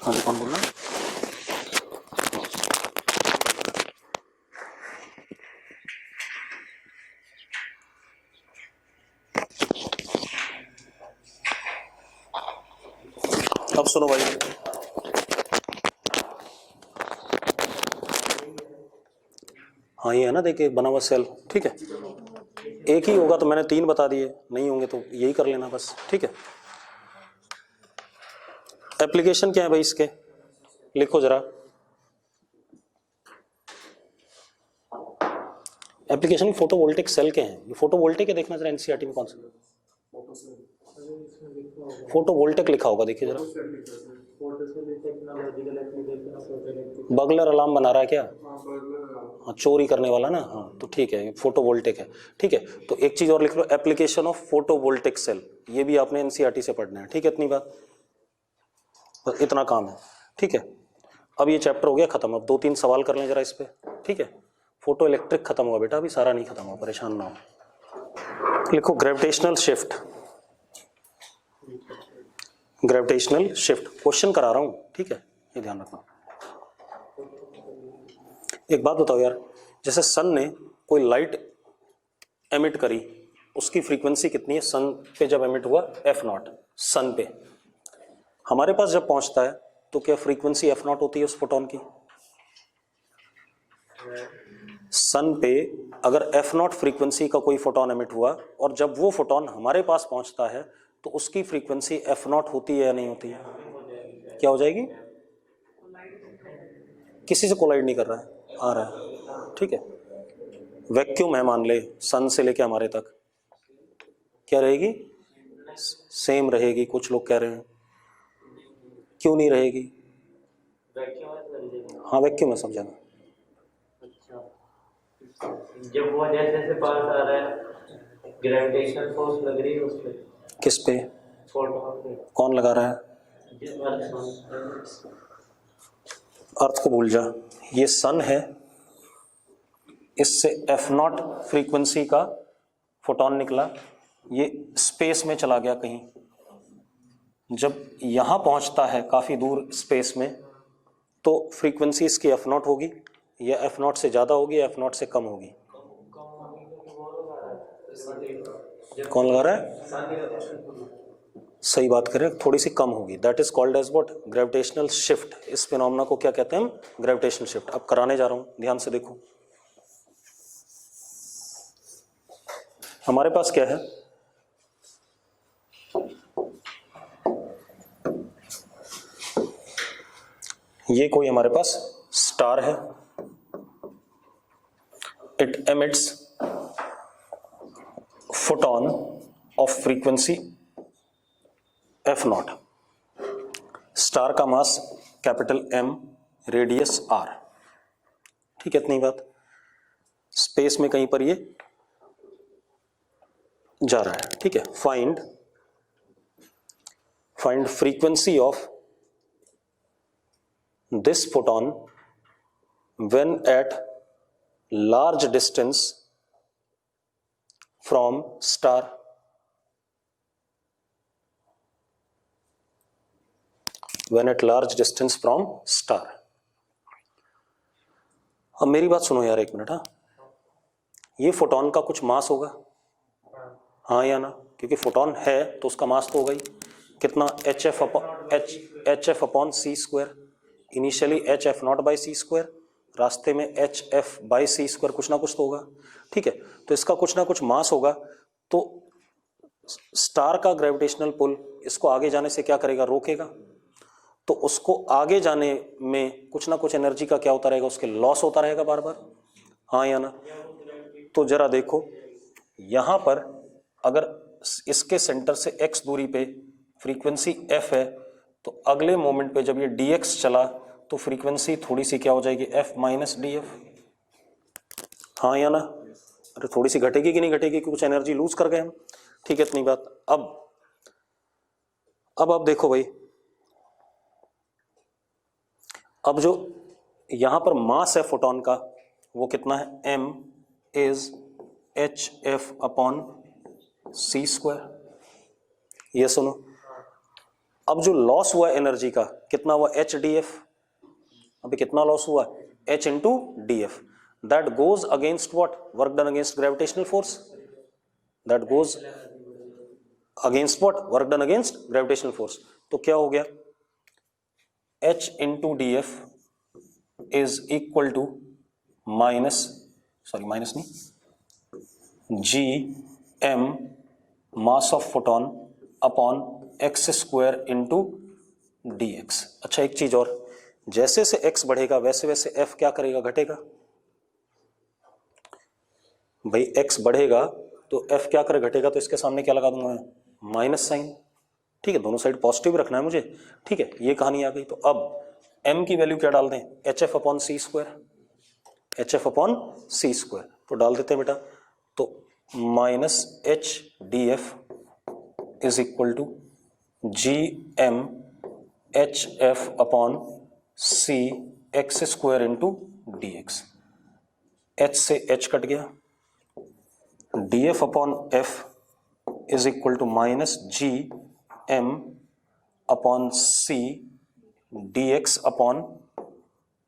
हाँ जी, कौन बोल रहा है? अब सुनो भाई, हाँ ये है ना, देखिए बना हुआ सेल, ठीक है, एक ही होगा तो मैंने 3 बता दिए, नहीं होंगे तो यही कर लेना बस, ठीक है। एप्लीकेशन क्या है भाई इसके, लिखो जरा, एप्लीकेशन फोटोवोल्टिक सेल के हैं। ये फोटोवोल्टिक है, देखना जरा एनसीईआरटी में कौन सा फोटोवोल्टिक लिखा होगा, देखिए जरा। बगलर अलार्म बना रहा है क्या? हाँ, चोरी करने वाला ना, हाँ तो ठीक है, फोटोवोल्टिक है, ठीक है। तो एक चीज और लिख लो, एप्लीकेशन ऑफ फोटोवोल्टिक सेल, ये भी आपने एनसीईआरटी से पढ़ना है, ठीक है, इतनी बात, बस इतना काम है, ठीक है। अब ये चैप्टर हो गया खत्म। अब 2-3 सवाल कर लें जरा इस पे, ठीक है। फोटो इलेक्ट्रिक खत्म हुआ बेटा, अभी सारा नहीं खत्म हुआ, परेशान ना हो। लिखो, gravitational shift, gravitational shift question करा रहा हूं, ठीक है, ये ध्यान रखना। एक बात बताओ यार, जैसे सन ने कोई लाइट एमिट करी उसकी फ्रीक्वेंसी कितनी है सन पे जब एमिट हुआ, एफ नॉट सन पे। हमारे पास जब पहुंचता है तो क्या फ्रीक्वेंसी एफ नॉट होती है उस फोटोन की? सन पे अगर एफ नॉट फ्रीक्वेंसी का कोई फोटोन एमिट हुआ और जब वो फोटोन हमारे पास पहुंचता है तो उसकी फ्रीक्वेंसी एफ नॉट होती है या नहीं होती है? क्या हो जाएगी? किसी से कोलाइड नहीं कर रहा है, आ रहा है, ठीक है। वैक्यूम है मान ले, सन से लेके हमारे तक, क्या रहेगी? सेम रहेगी। कुछ लोग कह रहे हैं क्यों नहीं रहेगी? हाँ वैक्यूम है, समझा ना। जब वो जैसे से पास आ रहा है ग्रेविटेशनल फोर्स लग रही है उस पे। किस पे? फोटोन पे। कौन लगा रहा है? अर्थ को भूल जा, ये सन है, इससे एफ नॉट फ्रीक्वेंसी का फोटोन निकला, ये स्पेस में चला गया कहीं। जब यहां पहुंचता है काफी दूर स्पेस में तो फ्रीक्वेंसी इसकी एफ नॉट होगी, या एफ नॉट से ज्यादा होगी या एफ नॉट से कम होगी? कौन लगा रहा है? सही बात करें, थोड़ी सी कम होगी। That is called as what? Gravitational shift. इस फिनोमेना को क्या कहते हैं हम? Gravitational shift. अब कराने जा रहा हूं, ध्यान से देखो। हमारे पास क्या है? ये कोई हमारे पास स्टार है, it emits photon of frequency F not. Star का mass capital M, radius R, ठीक है, इतनी बात। स्पेस में कहीं पर ये जा रहा है, ठीक है। Find frequency of this photon when at large distance from star, when at large distance from star। अब मेरी बात सुनो यार एक मिनट। हाँ, ये फोटोन का कुछ मास होगा, हाँ या ना? क्योंकि फोटोन है तो उसका मास तो होगा ही। कितना? H F upon C square. Initially H F naught by C square, रास्ते में H F by C square, कुछ ना कुछ तो होगा, ठीक है। तो इसका कुछ ना कुछ मास होगा। तो स्टार का ग्रेविटेशनल पुल इसको आगे जाने से क्या करेगा? रोकेगा। तो उसको आगे जाने में कुछ ना कुछ एनर्जी का क्या होता रहेगा? उसके लॉस होता रहेगा बार बार, हाँ या ना? तो जरा देखो, यहां पर अगर इसके सेंटर से x दूरी पे फ्रीक्वेंसी f है तो अगले मोमेंट पे जब ये dx चला तो फ्रीक्वेंसी थोड़ी सी क्या हो जाएगी? f माइनस डी एफ, हाँ या ना? अरे थोड़ी सी घटेगी कि नहीं घटेगी? कि कुछ एनर्जी लूज कर गए हम, ठीक है, इतनी बात। अब देखो भाई, अब जो यहां पर मास है फोटोन का वो कितना है? m is H F upon C square. ये सुनो, अब जो लॉस हुआ एनर्जी का कितना हुआ? H D F. अभी कितना लॉस हुआ? H into D F. That goes against what? Work done against gravitational force. That goes against what? Work done against gravitational force. तो क्या हो गया? H into D F is equal to minus नहीं, G M mass of photon upon X square into D X. अच्छा एक चीज और, जैसे से एक्स बढ़ेगा वैसे वैसे एफ क्या करेगा? घटेगा। भाई एक्स बढ़ेगा तो एफ क्या करे? घटेगा। तो इसके सामने क्या लगा दूंगा मैं? माइनस साइन, ठीक है। दोनों साइड पॉजिटिव रखना है मुझे, ठीक है। ये कहानी आ गई। तो अब एम की वैल्यू क्या डाल दें? H F upon C square, H F upon C square. तो डाल देते हैं बेटा। तो minus H D F is equal to G M H F upon C X square into D X. H से एच कट गया, D F upon F is equal to minus G M upon C D X upon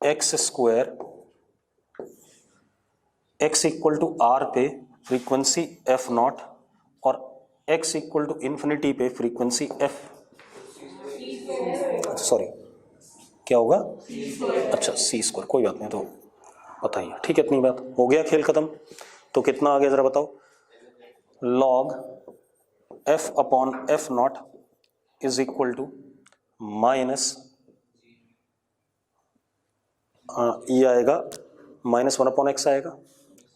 X square. X equal to R पे frequency F naught और x equal to infinity पे frequency f, sorry क्या होगा, अच्छा c square, कोई बात नहीं, तो पता ही है, ठीक है, इतनी बात हो गया, खेल खत्म। तो कितना आ गया जरा बताओ, log f upon f naught is equal to minus, ये आएगा -1 अपॉन एक्स आएगा,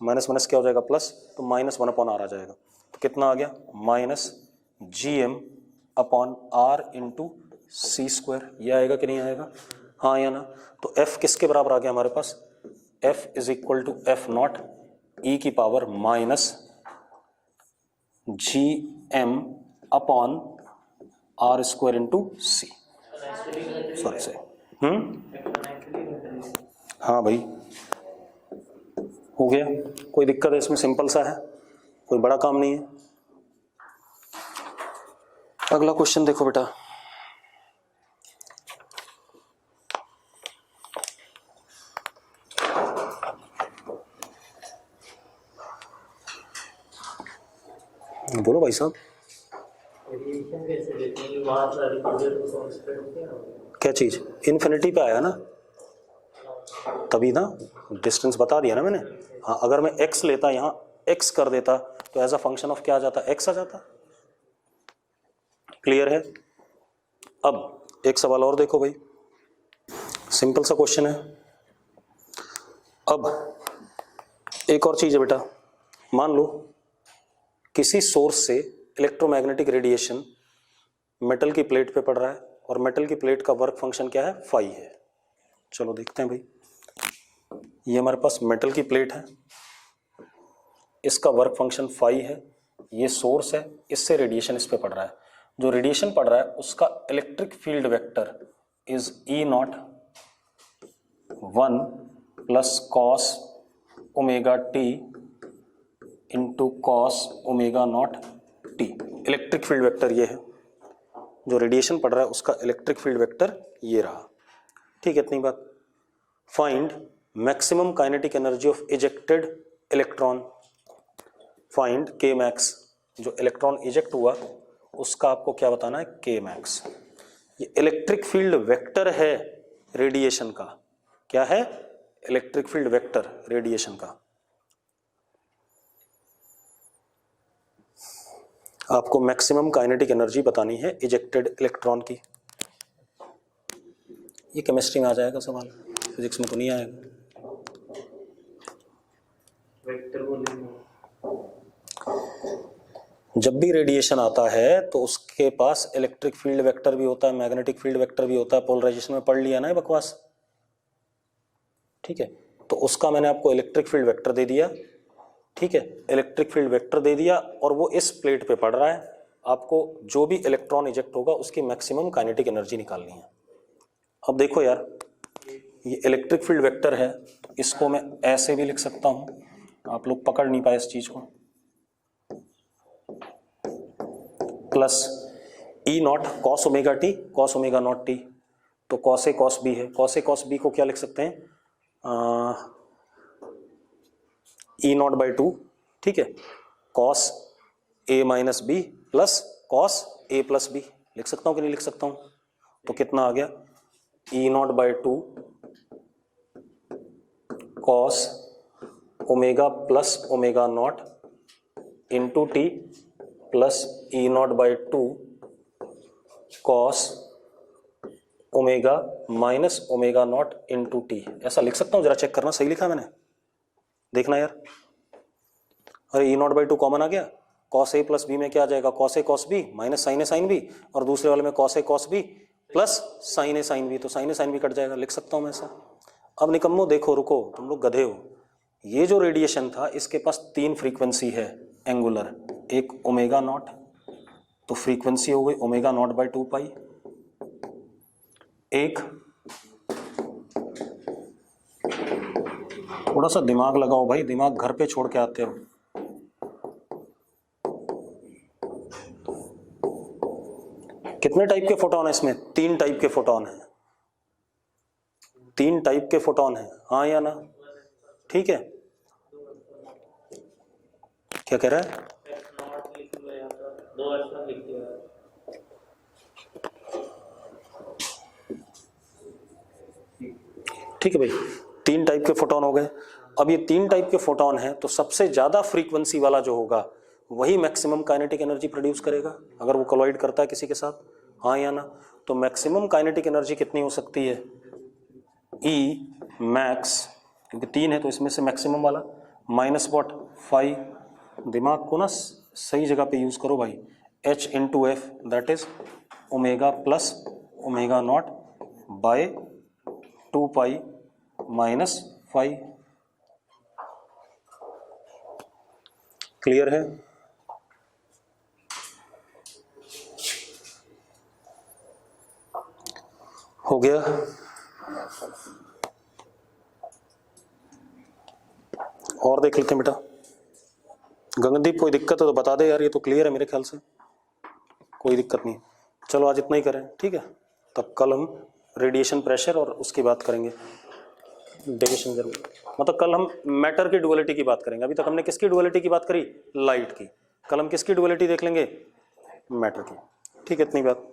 माइनस माइनस क्या हो जाएगा प्लस, तो -1 अपॉन आर आ जाएगा। तो कितना आ गया, -gm upon r into c square, ये आएगा कि नहीं आएगा, हाँ या ना। तो f किसके बराबर आ गया हमारे पास, f is equal to F not E की power -gm upon R square into C, sorry से हाँ भाई हो गया, कोई दिक्कत है इसमें, सिंपल सा है, कोई बड़ा काम नहीं है। अगला क्वेश्चन देखो बेटा, बोलो भाई साहब, रेडिएशन कैसे देते हैं, वहाँ सारी चीजें तो कांस्टेंट क्या होगा, क्या चीज इन्फिनिटी पे आया ना, तभी ना डिस्टेंस बता दिया ना मैंने। हाँ अगर मैं x लेता, यहाँ x कर देता, तो एज अ फंक्शन ऑफ क्या आ जाता, x आ जाता। क्लियर है। अब एक सवाल और देखो भाई, सिंपल सा क्वेश्चन है। अब एक और चीज है बेटा, मान लो किसी सोर्स से इलेक्ट्रोमैग्नेटिक रेडिएशन मेटल की प्लेट पे पड़ रहा है और मेटल की प्लेट का वर्क फंक्शन क्या है, फाई है। चलो देखते हैं भाई, ये हमारे पास मेटल की प्लेट है, इसका वर्क फंक्शन फाई है, ये सोर्स है, इससे रेडिएशन इस पे पड़ रहा है। जो रेडिएशन पड़ रहा है उसका electric field vector is E not 1 plus cos omega T into cos omega naught T. Electric field vector ये है, जो रेडिएशन पड़ रहा है उसका इलेक्ट्रिक फील्ड वेक्टर ये रहा, ठीक है, इतनी बात। Find maximum kinetic energy of ejected electron, find के मैक्स, जो इलेक्ट्रॉन इजेक्ट हुआ उसका आपको क्या बताना है, के मैक्स। ये इलेक्ट्रिक फील्ड वेक्टर है रेडिएशन का, क्या है, इलेक्ट्रिक फील्ड वेक्टर रेडिएशन का। आपको मैक्सिमम काइनेटिक एनर्जी बतानी है इजेक्टेड इलेक्ट्रॉन की। ये केमिस्ट्री में आ जाएगा सवाल, फिजिक्स में तो नहीं आएगा। वेक्टर बोलेंगे, जब भी रेडिएशन आता है तो उसके पास इलेक्ट्रिक फील्ड वेक्टर भी होता है, मैग्नेटिक फील्ड वेक्टर भी होता है, पोलराइजेशन में पढ़ लिया ना ये बकवास, ठीक है। तो उसका मैंने आपको इलेक्ट्रिक फील्ड वेक्टर दे दिया, ठीक है, इलेक्ट्रिक फील्ड वेक्टर दे दिया और वो इस प्लेट पे पड़ रहा है। आपको जो भी इलेक्ट्रॉन इजेक्ट होगा उसकी मैक्सिमम काइनेटिक एनर्जी निकालनी है। अब देखो यार, ये इलेक्ट्रिक फील्ड वेक्टर है, तो इसको मैं ऐसे भी लिख सकता हूं, आप लोग पकड़ नहीं पाए इस चीज को, plus E not cos omega T cos omega naught T, तो कॉस ए कॉस बी है, कॉस ए कॉस बी को क्या लिख सकते हैं, ई नॉट बाई 2, ठीक है, cos A minus B plus cos A plus B, लिख सकता हूं कि नहीं लिख सकता हूं, तो कितना आ गया, E not by 2 cos omega plus omega not into T plus E not by 2 cos omega minus omega not into T. ऐसा लिख सकता हूं, जरा चेक करना सही लिखा मैंने, देखना यार। अरे ई नॉट बाई 2 कॉमन आ गया, कॉस ए प्लस बी में क्या आ जाएगा, cos A cos B minus sign A sine B, और दूसरे वाले में cos A cos B plus sign A sine B, तो साइन ए साइन बी कट जाएगा, लिख सकता हूं मैं ऐसा। अब निकम्मो देखो, रुको, तुम लोग गधे हो, ये जो रेडिएशन था इसके पास 3 फ्रीक्वेंसी है एंगुलर, एक ओमेगा नॉट, तो फ्रीक्वेंसी हो गई ओमेगा नॉट बाई 2 पाई, एक थोड़ा सा दिमाग लगाओ भाई, दिमाग घर पे छोड़ के आते हो। कितने टाइप के फोटोन है इसमें, 3 टाइप के फोटोन है, 3 टाइप के फोटोन है, हाँ या ना, ठीक है। क्या कह रहा है, 2 वर्ष में लिख दिया। ठीक है भाई, 3 टाइप के फोटोन हो गए। अब ये 3 टाइप के फोटोन हैं तो सबसे ज्यादा फ्रीक्वेंसी वाला जो होगा वही मैक्सिमम काइनेटिक एनर्जी प्रोड्यूस करेगा अगर वो कोलाइड करता है किसी के साथ, हाँ या ना। तो मैक्सिमम काइनेटिक एनर्जी कितनी हो सकती है, ई मैक्स, क्योंकि 3 है तो इसमें से मैक्सिमम वाला माइनस वॉट 5, दिमाग को ना सही जगह पे यूज करो भाई, h into f that is omega plus omega naught by 2 pi minus 5। Clear है? हो गया? और देख लेते हैं बेटा। गगनदीप कोई दिक्कत है तो बता दे यार, ये तो क्लियर है मेरे ख्याल से, कोई दिक्कत नहीं। चलो आज इतना ही करें, ठीक है। तब कल हम रेडिएशन प्रेशर और उसकी बात करेंगे, डेविएशन जरूर, मतलब कल हम मैटर की डुअलिटी की बात करेंगे। अभी तक हमने किसकी डुअलिटी की बात करी, लाइट की। कल हम किसकी डुअलिटी देख लेंगे, मैटर की। ठीक है, इतनी बात।